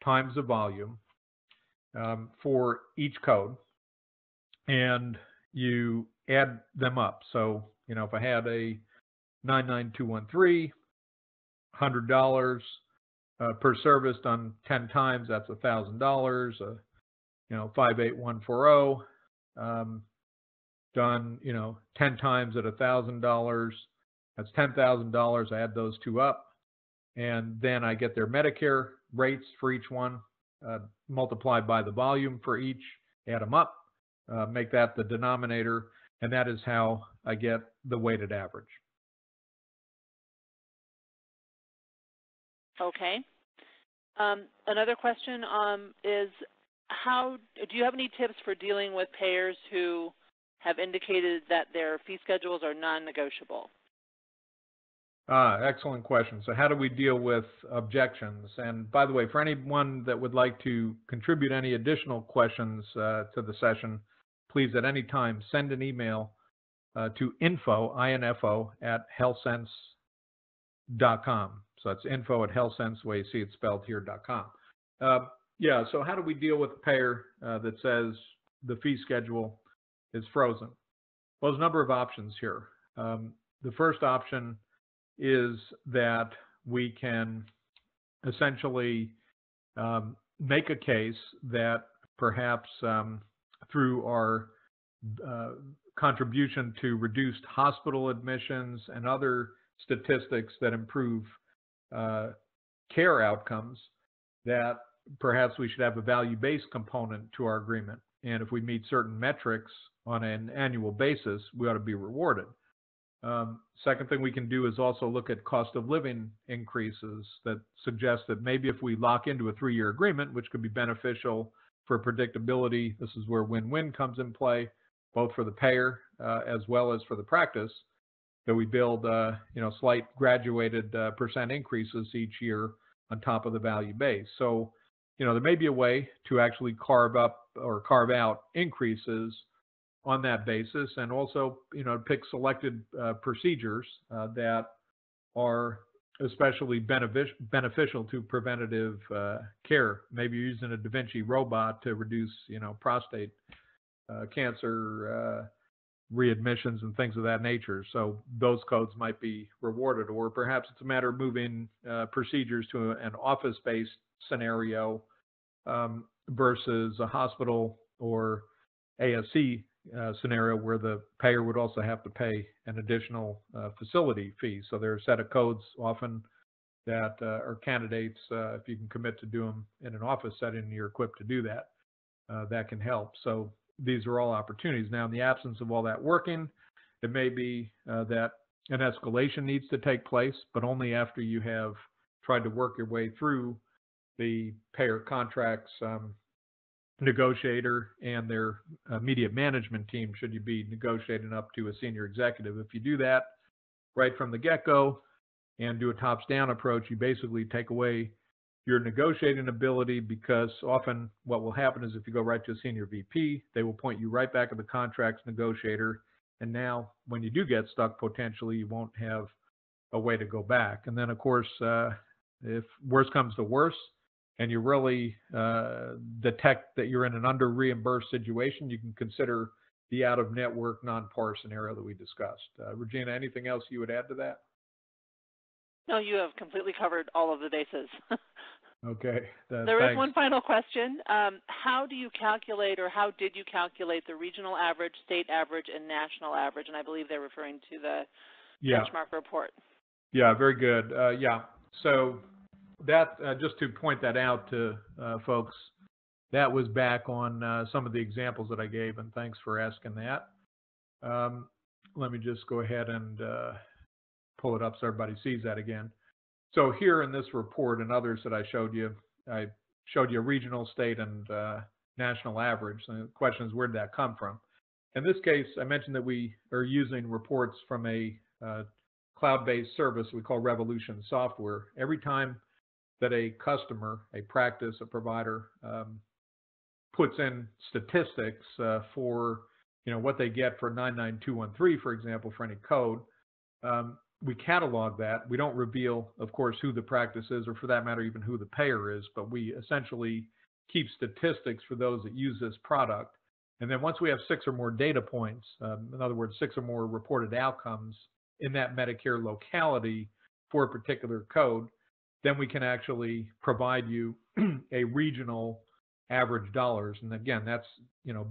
times the volume for each code, and you add them up. So, if I had a 99213, $100 per service done 10 times, that's $1,000. 58140 done 10 times at $1,000, that's $10,000. I add those two up, and then I get their Medicare rates for each one, multiplied by the volume for each, add them up, make that the denominator, and that is how I get the weighted average. Okay. Another question is, do you have any tips for dealing with payers who have indicated that their fee schedules are non-negotiable? Excellent question. So how do we deal with objections? And by the way, for anyone that would like to contribute any additional questions to the session, please at any time send an email to info at healthcense.com. So that's info@Healthcense, the way you see it spelled here.com. So how do we deal with a payer that says the fee schedule is frozen? Well, there's a number of options here. The first option is that we can essentially make a case that perhaps through our contribution to reduced hospital admissions and other statistics that improve care outcomes, that perhaps we should have a value-based component to our agreement. And if we meet certain metrics on an annual basis, we ought to be rewarded. Second thing we can do is also look at cost of living increases that suggest that maybe if we lock into a 3-year agreement, which could be beneficial for predictability, this is where win-win comes in play, both for the payer as well as for the practice, that we build slight graduated percent increases each year on top of the value base. So, there may be a way to actually carve up or carve out increases on that basis, and also, pick selected procedures that are especially beneficial to preventative care. Maybe using a Da Vinci robot to reduce, prostate cancer readmissions and things of that nature. So those codes might be rewarded, or perhaps it's a matter of moving procedures to an office-based scenario versus a hospital or ASC scenario where the payer would also have to pay an additional facility fee. So there are a set of codes often that are candidates. If you can commit to do them in an office setting and you're equipped to do that, that can help. So these are all opportunities. Now, in the absence of all that working, it may be that an escalation needs to take place, but only after you have tried to work your way through the payer contracts negotiator and their immediate management team, should you be negotiating up to a senior executive. If you do that right from the get-go and do a tops-down approach, you basically take away your negotiating ability, because often what will happen is if you go right to a senior VP, they will point you right back at the contracts negotiator. And now when you do get stuck, potentially you won't have a way to go back. And then, of course, if worse comes to worse and you really detect that you're in an under-reimbursed situation, you can consider the out-of-network non-par scenario that we discussed. Regina, anything else you would add to that? No, you have completely covered all of the bases. Okay. There is one final question. How do you calculate, or how did you calculate the regional average, state average, and national average? And I believe they're referring to the benchmark report. Yeah, very good. So that, just to point that out to folks, that was back on some of the examples that I gave, and thanks for asking that. Let me just go ahead and pull it up so everybody sees that again. So here in this report and others that I showed you a regional, state, and national average. And the question is, where did that come from? In this case, I mentioned that we are using reports from a cloud-based service we call Revolution Software. Every time that a customer, a practice, a provider puts in statistics for what they get for 99213, for example, for any code, we catalog that. We don't reveal, of course, who the practice is, or for that matter, even who the payer is, but we essentially keep statistics for those that use this product. And then once we have 6 or more data points, in other words, 6 or more reported outcomes in that Medicare locality for a particular code, then we can actually provide you a regional average dollars. And again, that's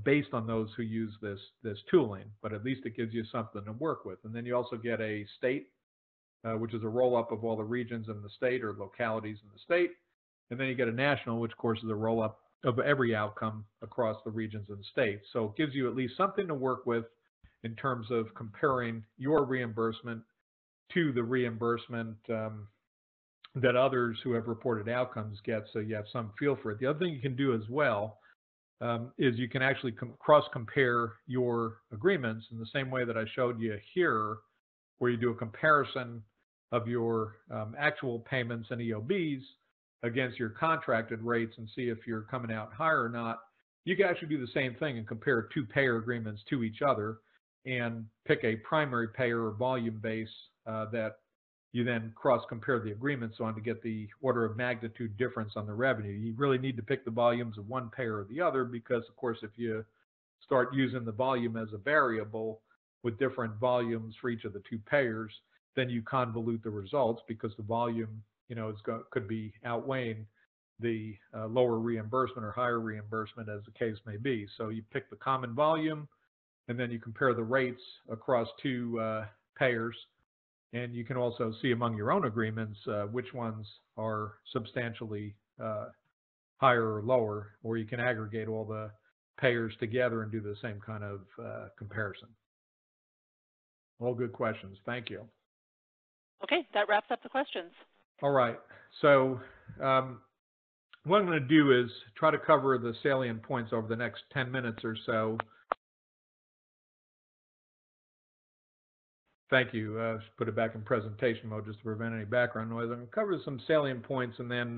based on those who use this tooling, but at least it gives you something to work with. And then you also get a state, which is a roll-up of all the regions in the state or localities in the state. And then you get a national, which of course is a roll-up of every outcome across the regions and states. So it gives you at least something to work with in terms of comparing your reimbursement to the reimbursement that others who have reported outcomes get, so you have some feel for it. The other thing you can do as well is you can actually cross-compare your agreements in the same way that I showed you here, where you do a comparison of your actual payments and EOBs against your contracted rates and see if you're coming out higher or not. You can actually do the same thing and compare 2 payer agreements to each other and pick a primary payer or volume base that you then cross-compare the agreements on to get the order of magnitude difference on the revenue. You really need to pick the volumes of one payer or the other because, of course, if you start using the volume as a variable with different volumes for each of the 2 payers, then you convolute the results because the volume, could be outweighing the lower reimbursement or higher reimbursement, as the case may be. So you pick the common volume, and then you compare the rates across 2 payers. And you can also see among your own agreements which ones are substantially higher or lower, or you can aggregate all the payers together and do the same kind of comparison. All good questions. Thank you. Okay, that wraps up the questions. All right. So what I'm going to do is try to cover the salient points over the next 10 minutes or so. Thank you. Put it back in presentation mode just to prevent any background noise. I'm going to cover some salient points, and then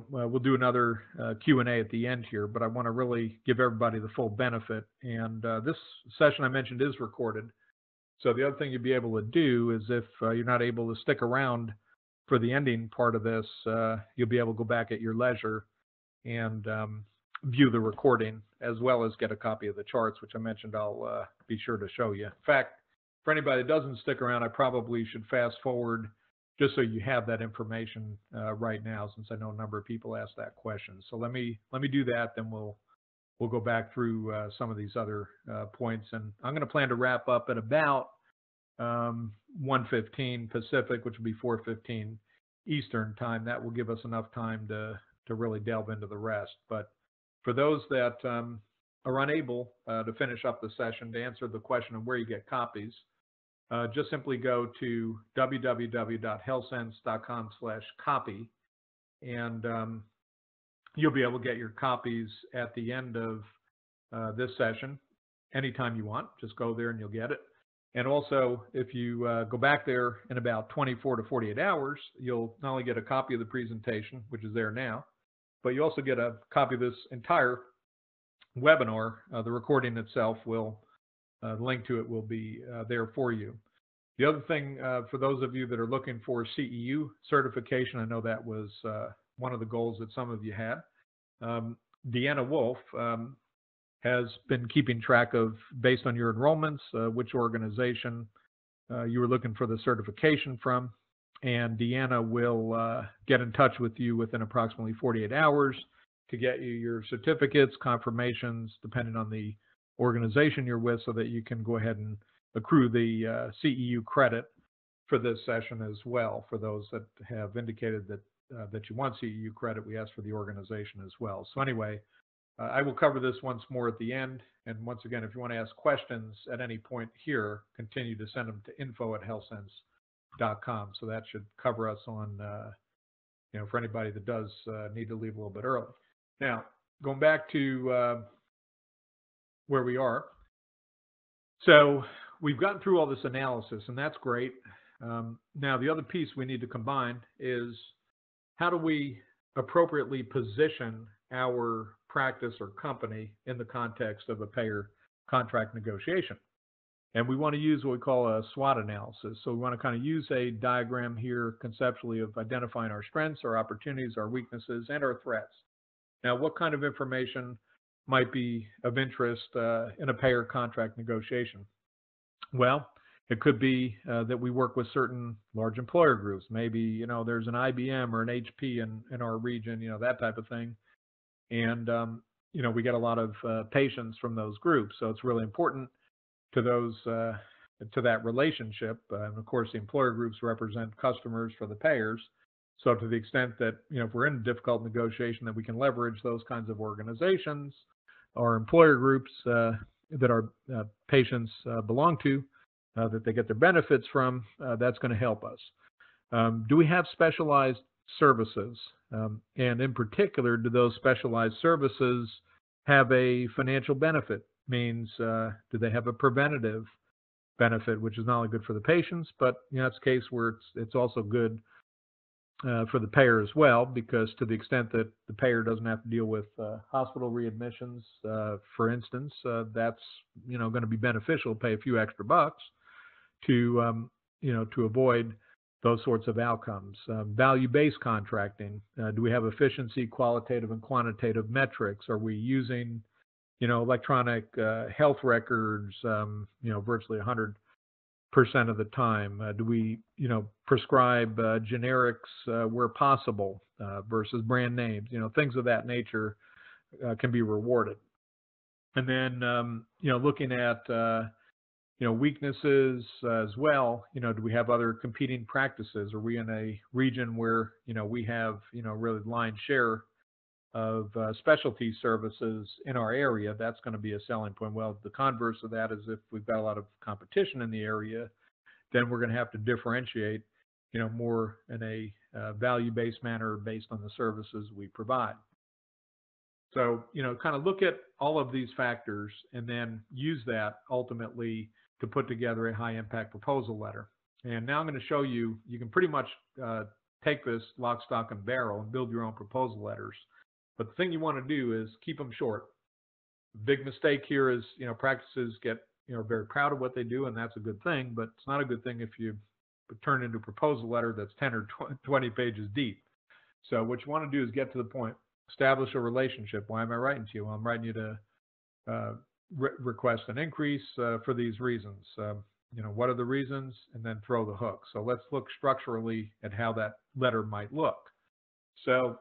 we'll do another Q&A at the end here, but I want to really give everybody the full benefit. And this session I mentioned is recorded. So the other thing you'll be able to do is if you're not able to stick around for the ending part of this, you'll be able to go back at your leisure and view the recording as well as get a copy of the charts, which I mentioned I'll be sure to show you. In fact, for anybody that doesn't stick around, I probably should fast forward just so you have that information right now, since I know a number of people asked that question. So let me do that, then we'll go back through some of these other points. And I'm going to plan to wrap up at about 1:15 Pacific, which will be 4:15 Eastern time. That will give us enough time to really delve into the rest. But for those that are unable to finish up the session, to answer the question of where you get copies, just simply go to www.healthcense.com/copy, and you'll be able to get your copies at the end of this session anytime you want. Just go there and you'll get it. And also, if you go back there in about 24 to 48 hours, you'll not only get a copy of the presentation, which is there now, but you also get a copy of this entire webinar. The recording itself will, the link to it will be there for you. The other thing, for those of you that are looking for CEU certification, I know that was one of the goals that some of you had. Deanna Wolf has been keeping track of, based on your enrollments, which organization you were looking for the certification from. And Deanna will get in touch with you within approximately 48 hours to get you your certificates, confirmations, depending on the organization you're with, so that you can go ahead and accrue the CEU credit for this session as well. For those that have indicated that you want CEU credit, we ask for the organization as well. So anyway, I will cover this once more at the end. And once again, if you want to ask questions at any point here, continue to send them to info@healthcense.com. So that should cover us on, for anybody that does need to leave a little bit early. Now, going back to where we are. So we've gotten through all this analysis, and that's great. Now, the other piece we need to combine is, how do we appropriately position our practice or company in the context of a payer contract negotiation? And we want to use what we call a SWOT analysis. So we want to kind of use a diagram here conceptually of identifying our strengths, our opportunities, our weaknesses, and our threats. Now, what kind of information might be of interest in a payer contract negotiation? Well, it could be that we work with certain large employer groups. Maybe, there's an IBM or an HP in our region, that type of thing. And, we get a lot of patients from those groups. So it's really important to those, to that relationship. And of course, the employer groups represent customers for the payers. So to the extent that, if we're in a difficult negotiation, that we can leverage those kinds of organizations or employer groups that our patients belong to, that they get their benefits from, that's going to help us. Do we have specialized services? And in particular, do those specialized services have a financial benefit? Means, do they have a preventative benefit, which is not only good for the patients, but that's a case where it's also good for the payer as well, because to the extent that the payer doesn't have to deal with hospital readmissions, for instance, that's going to be beneficial. Pay a few extra bucks to to avoid those sorts of outcomes. Value-based contracting. Do we have efficiency, qualitative and quantitative metrics? Are we using electronic health records virtually 100% of the time? Do we prescribe generics where possible versus brand names? Things of that nature can be rewarded. And then looking at weaknesses as well. Do we have other competing practices? Are we in a region where we have really lion's share of specialty services in our area? That's going to be a selling point. Well, the converse of that is, if we've got a lot of competition in the area, then we're going to have to differentiate more in a value-based manner based on the services we provide. So kind of look at all of these factors and then use that ultimately to put together a high impact proposal letter. And now I'm going to show you can pretty much take this lock, stock, and barrel and build your own proposal letters. But the thing you want to do is keep them short. Big mistake here is, practices get, very proud of what they do, and that's a good thing, but it's not a good thing if you turn into a proposal letter that's 10 or 20 pages deep. So what you want to do is get to the point. establish a relationship. Why am I writing to you? Well, I'm writing you to request an increase for these reasons. What are the reasons? And then throw the hook. So let's look structurally at how that letter might look. So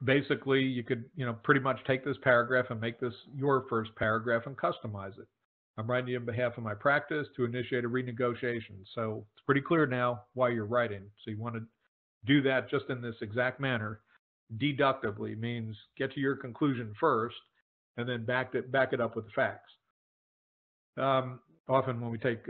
basically, you could, pretty much take this paragraph and make this your first paragraph and customize it. I'm writing you on behalf of my practice to initiate a renegotiation. So it's pretty clear now why you're writing. So you want to do that just in this exact manner. Deductively means get to your conclusion first and then back it up with the facts. Often when we take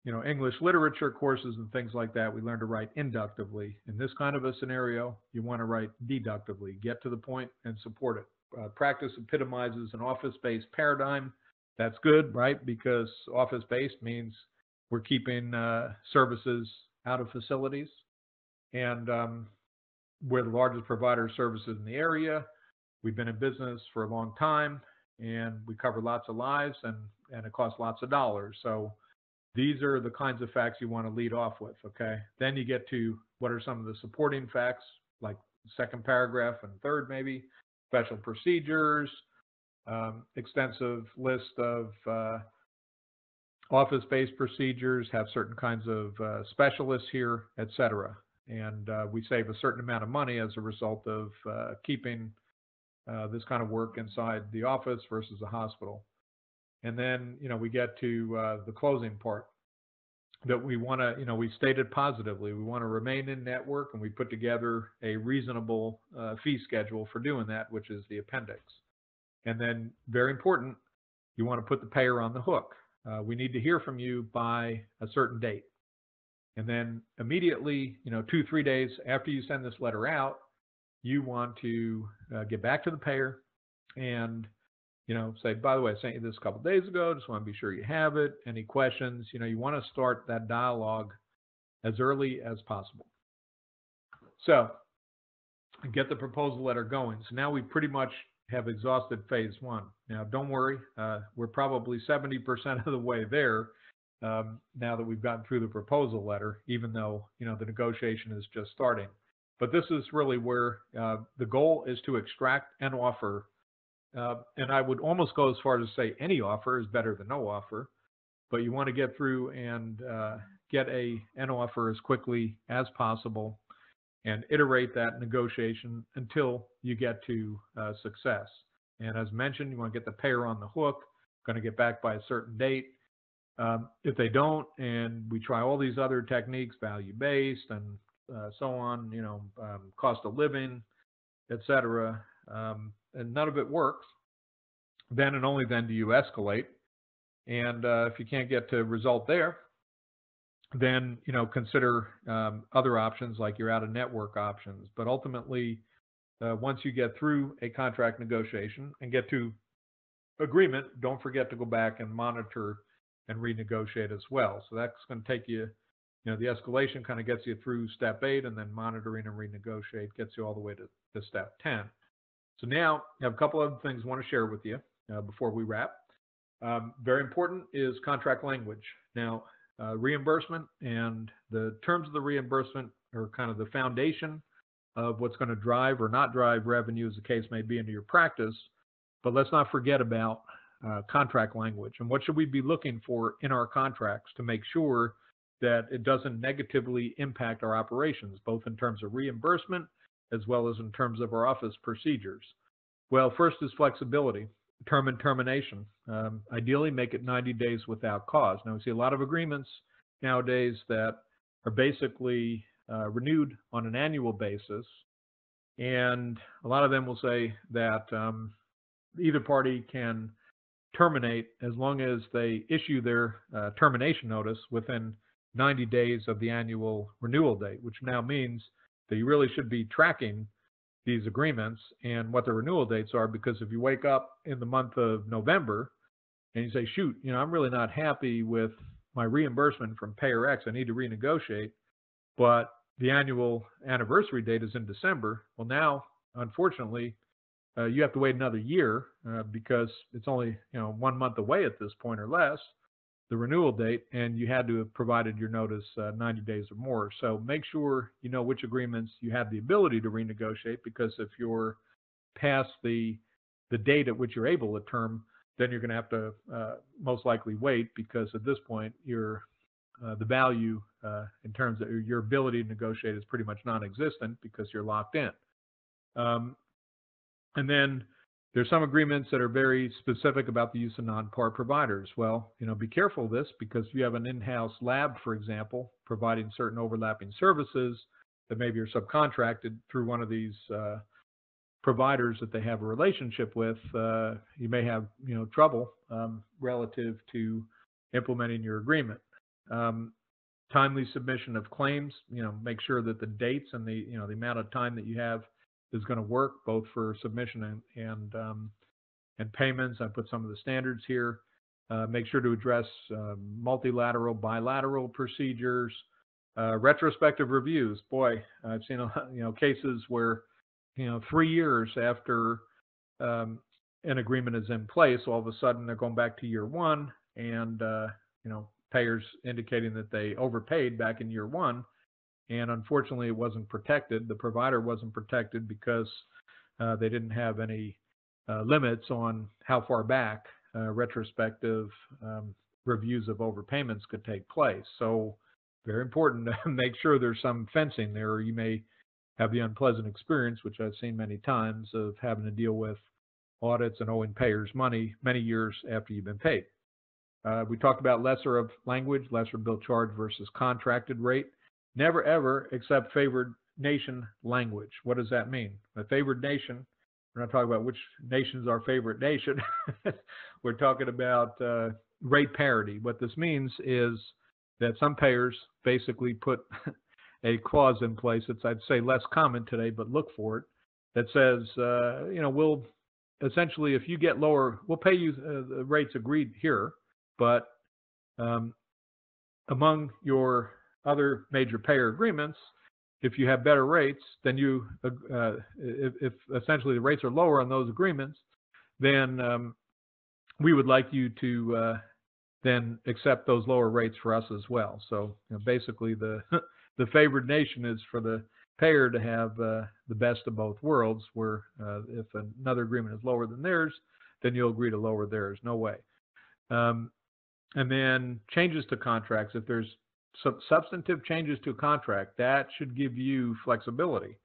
English literature courses and things like that, we learn to write inductively. In this kind of a scenario, you want to write deductively, get to the point and support it. Practice epitomizes an office-based paradigm. That's good, right? Because office-based means we're keeping services out of facilities. And we're the largest provider of services in the area. We've been in business for a long time, and we cover lots of lives, and it costs lots of dollars. So these are the kinds of facts you want to lead off with, okay? Then you get to what are some of the supporting facts, like second paragraph and third maybe, special procedures, extensive list of office-based procedures, have certain kinds of specialists here, etc. And we save a certain amount of money as a result of keeping this kind of work inside the office versus a hospital. And then, we get to the closing part that we want to, we stated positively, we want to remain in network, and we put together a reasonable fee schedule for doing that, which is the appendix. And then, very important, you want to put the payer on the hook. We need to hear from you by a certain date. And then immediately, 2-3 days after you send this letter out, you want to get back to the payer and, say, by the way, I sent you this a couple of days ago. Just want to be sure you have it. Any questions? You want to start that dialogue as early as possible. So get the proposal letter going. So now we pretty much have exhausted phase one. Now, don't worry. We're probably 70% of the way there. Now that we've gotten through the proposal letter, even though, the negotiation is just starting. But this is really where the goal is to extract an offer. And I would almost go as far as to say any offer is better than no offer. But you want to get through and get an offer as quickly as possible and iterate that negotiation until you get to success. And as mentioned, you want to get the payer on the hook, going to get back by a certain date. If they don't, and we try all these other techniques, value-based and so on, cost of living, etc., and none of it works, then and only then do you escalate. And if you can't get to a result there, then, consider other options like your out-of-network options. But ultimately, once you get through a contract negotiation and get to agreement, don't forget to go back and monitor and renegotiate as well. So that's going to take you, the escalation kind of gets you through step 8, and then monitoring and renegotiate gets you all the way to step 10. So now I have a couple other things I want to share with you before we wrap. Very important is contract language. Now, reimbursement and the terms of the reimbursement are kind of the foundation of what's going to drive or not drive revenue, as the case may be, into your practice. But let's not forget about contract language. And what should we be looking for in our contracts to make sure that it doesn't negatively impact our operations, both in terms of reimbursement as well as in terms of our office procedures? Well, first is flexibility, term and termination. Ideally, make it 90 days without cause. Now, we see a lot of agreements nowadays that are basically renewed on an annual basis. And a lot of them will say that either party can terminate as long as they issue their termination notice within 90 days of the annual renewal date, which now means that you really should be tracking these agreements and what the renewal dates are, because if you wake up in the month of November and you say, shoot, I'm really not happy with my reimbursement from payer X, I need to renegotiate, but the annual anniversary date is in December. Well, now, unfortunately, you have to wait another year because it's only 1 month away at this point or less, the renewal date, and you had to have provided your notice 90 days or more. So make sure you know which agreements you have the ability to renegotiate, because if your past the date at which you're able to term, then you're going to have to most likely wait, because at this point the value in terms of your ability to negotiate is pretty much non-existent because you're locked in. And then there's some agreements that are very specific about the use of non-par providers. Well, be careful of this, because if you have an in-house lab, for example, providing certain overlapping services that maybe are subcontracted through one of these providers that they have a relationship with, you may have trouble relative to implementing your agreement. Timely submission of claims. Make sure that the dates and the amount of time that you have is going to work, both for submission and payments. I put some of the standards here. Make sure to address multilateral, bilateral procedures, retrospective reviews. Boy, I've seen cases where 3 years after an agreement is in place, all of a sudden they're going back to year one, and payers indicating that they overpaid back in year one, and unfortunately it wasn't protected. The provider wasn't protected because they didn't have any limits on how far back retrospective reviews of overpayments could take place. So very important to make sure there's some fencing there, or you may have the unpleasant experience, which I've seen many times, of having to deal with audits and owing payers money many years after you've been paid. We talked about lesser of language, lesser bill charge versus contracted rate. Never ever accept favored nation language. What does that mean? A favored nation, we're not talking about which nation is our favorite nation. We're talking about rate parity. What this means is that some payers basically put a clause in place that's, I'd say, less common today, but look for it, that says, we'll essentially, if you get lower, we'll pay you the rates agreed here, but among your other major payer agreements, if you have better rates, then if essentially the rates are lower on those agreements, then we would like you to then accept those lower rates for us as well. So basically the favored nation is for the payer to have the best of both worlds, where if another agreement is lower than theirs, then you'll agree to lower theirs. No way. And then changes to contracts. If there's substantive changes to a contract, that should give you flexibility.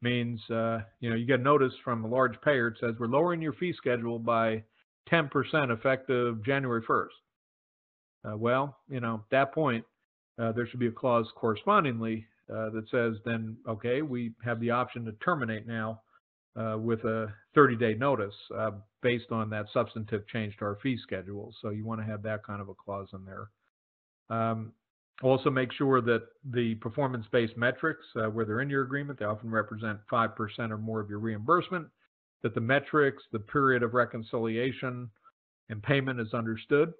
Means, you get a notice from a large payer that says, we're lowering your fee schedule by 10% effective January 1st. Well, at that point, there should be a clause correspondingly that says then, okay, we have the option to terminate now with a 30-day notice based on that substantive change to our fee schedule. So you want to have that kind of a clause in there. Also make sure that the performance-based metrics, where they're in your agreement, they often represent 5% or more of your reimbursement, that the metrics, the period of reconciliation and payment is understood.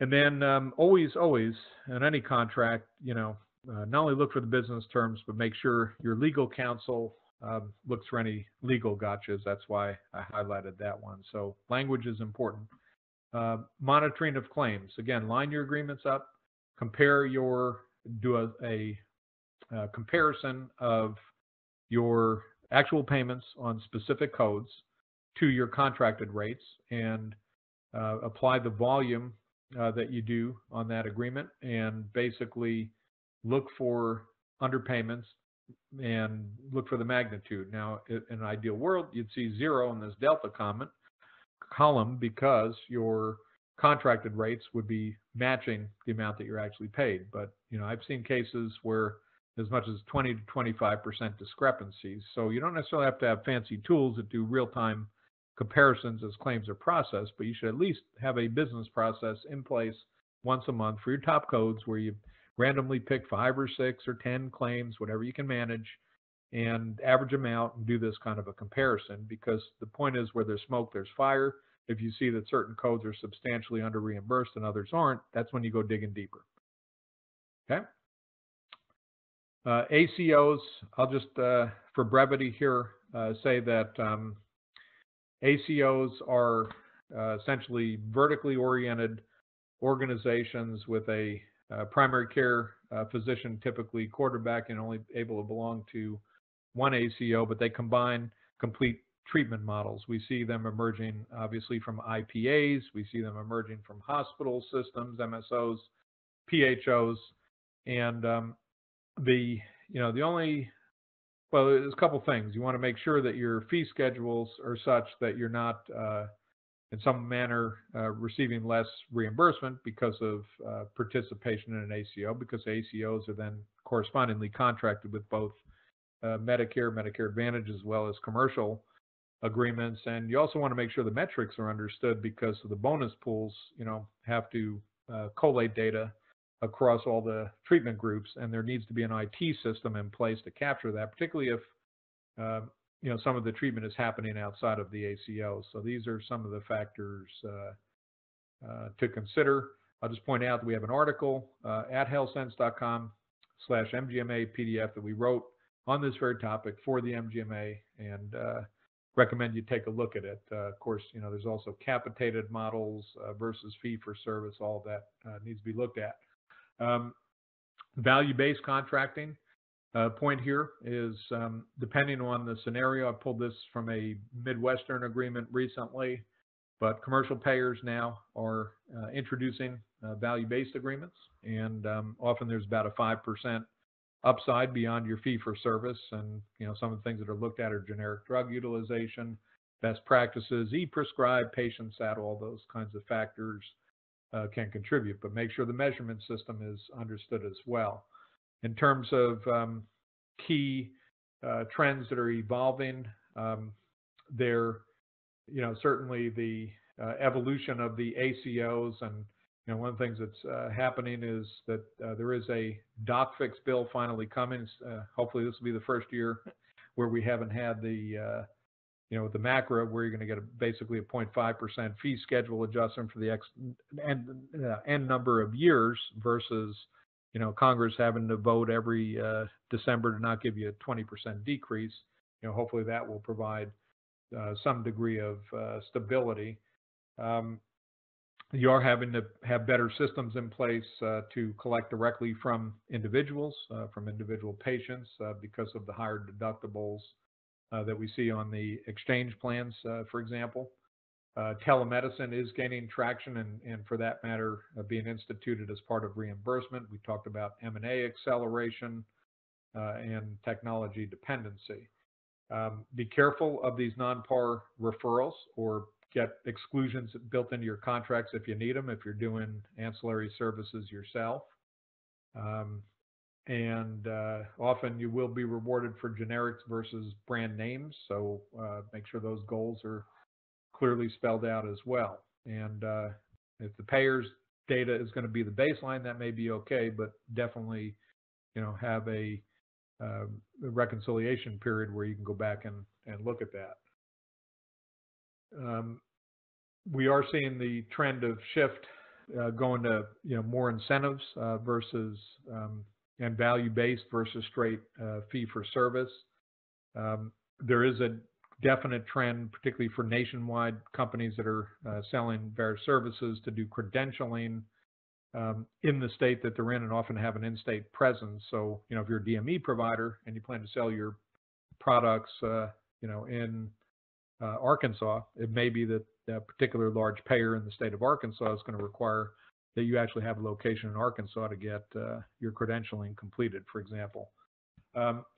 And then always, in any contract, not only look for the business terms, but make sure your legal counsel looks for any legal gotchas. That's why I highlighted that one. So language is important. Monitoring of claims. Again, line your agreements up. Do a comparison of your actual payments on specific codes to your contracted rates, and apply the volume that you do on that agreement, and basically look for underpayments and look for the magnitude. Now, in an ideal world, you'd see zero in this delta column because your contracted rates would be matching the amount that you're actually paid. But, I've seen cases where as much as 20 to 25% discrepancies. So you don't necessarily have to have fancy tools that do real-time comparisons as claims are processed, but you should at least have a business process in place once a month for your top codes, where you randomly pick 5 or 6 or 10 claims, whatever you can manage, and average them out and do this kind of a comparison, because the point is, where there's smoke, there's fire. If you see that certain codes are substantially under reimbursed and others aren't, that's when you go digging deeper. Okay. ACOs, I'll just, for brevity here, say that ACOs are essentially vertically oriented organizations with a primary care physician, typically quarterback, and only able to belong to one ACO, but they combine complete treatment models. We see them emerging, obviously, from IPAs. We see them emerging from hospital systems, MSOs, PHOs, and there's a couple things. You want to make sure that your fee schedules are such that you're not in some manner receiving less reimbursement because of participation in an ACO, because ACOs are then correspondingly contracted with both Medicare, Medicare Advantage, as well as commercial agreements. And you also want to make sure the metrics are understood, because of the bonus pools, have to collate data across all the treatment groups, and there needs to be an IT system in place to capture that, particularly if some of the treatment is happening outside of the ACO. So these are some of the factors to consider. I'll just point out that we have an article at healthcents.com/MGMA PDF that we wrote on this very topic for the MGMA, and recommend you take a look at it. Of course, there's also capitated models versus fee for service. All of that needs to be looked at. Value-based contracting point here is depending on the scenario. I pulled this from a Midwestern agreement recently, but commercial payers now are introducing value-based agreements, and often there's about a 5% upside beyond your fee for service. And some of the things that are looked at are generic drug utilization, best practices, e-prescribe, patient sat, all those kinds of factors can contribute, but make sure the measurement system is understood as well. In terms of key trends that are evolving, certainly the evolution of the ACOs, and one of the things that's happening is that there is a doc fix bill finally coming. Hopefully this will be the first year where we haven't had the with the macro, where you're going to get basically a 0.5% fee schedule adjustment for the n number of years, versus Congress having to vote every December to not give you a 20% decrease. Hopefully that will provide some degree of stability. You are having to have better systems in place to collect directly from individuals, from individual patients, because of the higher deductibles that we see on the exchange plans, for example. Telemedicine is gaining traction, and for that matter, being instituted as part of reimbursement. We talked about M&A acceleration and technology dependency. Be careful of these non-par referrals, or get exclusions built into your contracts if you need them, if you're doing ancillary services yourself. And often you will be rewarded for generics versus brand names, so make sure those goals are clearly spelled out as well. And if the payer's data is going to be the baseline, that may be okay, but definitely have a reconciliation period where you can go back and look at that. We are seeing the trend of shift going to more incentives versus and value-based versus straight fee for service. There is a definite trend, particularly for nationwide companies that are selling various services, to do credentialing in the state that they're in, and often have an in-state presence. So, if you're a DME provider and you plan to sell your products, in Arkansas, it may be that a particular large payer in the state of Arkansas is going to require that you actually have a location in Arkansas to get your credentialing completed, for example.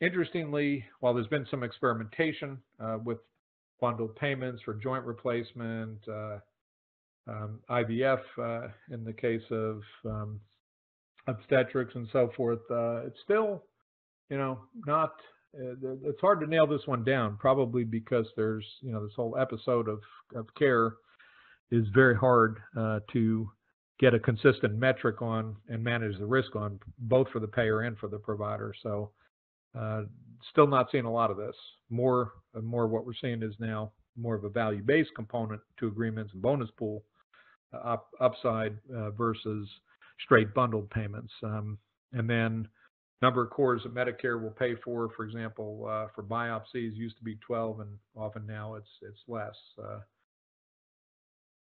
Interestingly, while there's been some experimentation with bundled payments for joint replacement, IVF in the case of obstetrics and so forth, it's still, not, it's hard to nail this one down, probably because there's, this whole episode of care is very hard to get a consistent metric on and manage the risk on, both for the payer and for the provider. So still not seeing a lot of this. More what we're seeing is now more of a value-based component to agreements and bonus pool upside versus straight bundled payments. And then number of cores that Medicare will pay for example, for biopsies used to be 12, and often now it's less.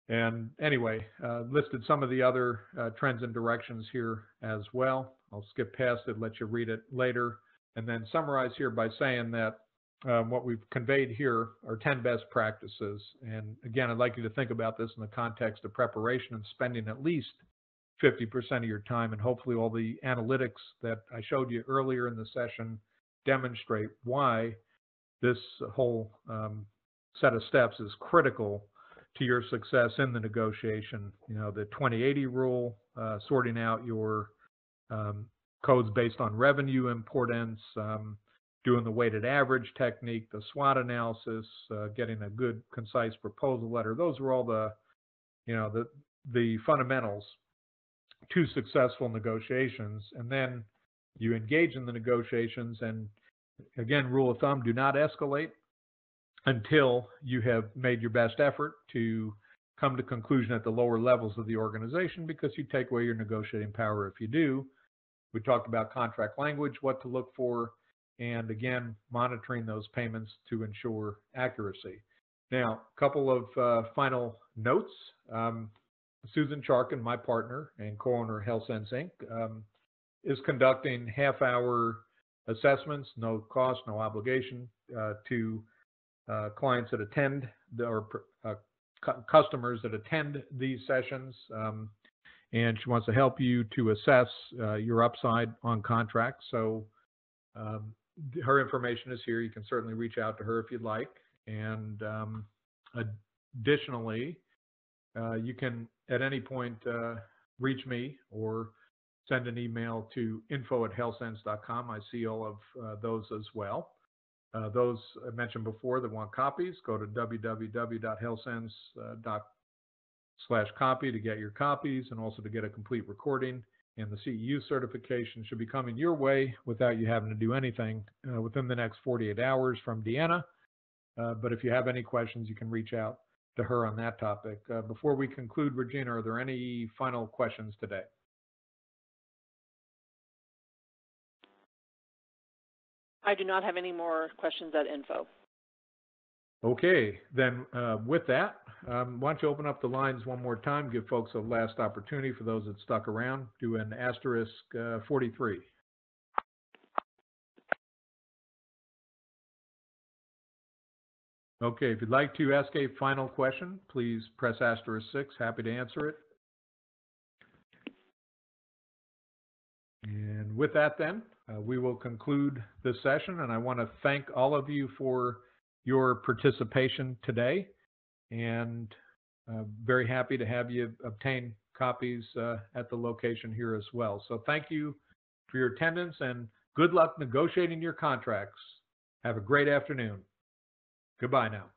And anyway, listed some of the other trends and directions here as well. I'll skip past it, let you read it later, and then summarize here by saying that what we've conveyed here are 10 best practices. And again, I'd like you to think about this in the context of preparation and spending at least 50% of your time, and hopefully all the analytics that I showed you earlier in the session demonstrate why this whole set of steps is critical to your success in the negotiation. You know, the 20/80 rule, sorting out your codes based on revenue importance, doing the weighted average technique, the SWOT analysis, getting a good, concise proposal letter. Those are all the, the fundamentals to successful negotiations. And then you engage in the negotiations, and again, rule of thumb, do not escalate until you have made your best effort to come to conclusion at the lower levels of the organization, because you take away your negotiating power if you do. We talked about contract language, what to look for, and again, monitoring those payments to ensure accuracy. Now, a couple of final notes. Susan Charkin, my partner and co-owner of Healthcense Inc., is conducting half-hour assessments, no cost, no obligation, to clients that attend, or customers that attend these sessions, and she wants to help you to assess your upside on contracts. So her information is here. You can certainly reach out to her if you'd like. And additionally, you can at any point reach me or send an email to info@healthcense.com. I see all of those as well. Those I mentioned before that want copies, go to www.healthcense.com/copy to get your copies, and also to get a complete recording. And the CEU certification should be coming your way without you having to do anything within the next 48 hours from Deanna. But if you have any questions, you can reach out to her on that topic. Before we conclude, Regina, are there any final questions today? I do not have any more questions at info. Okay, then with that, why don't you open up the lines one more time, give folks a last opportunity for those that stuck around, do an asterisk 43. Okay, if you'd like to ask a final question, please press *6. Happy to answer it. And with that then, we will conclude this session, and I want to thank all of you for your participation today, and very happy to have you obtain copies at the location here as well. So thank you for your attendance, and good luck negotiating your contracts. Have a great afternoon. Goodbye now.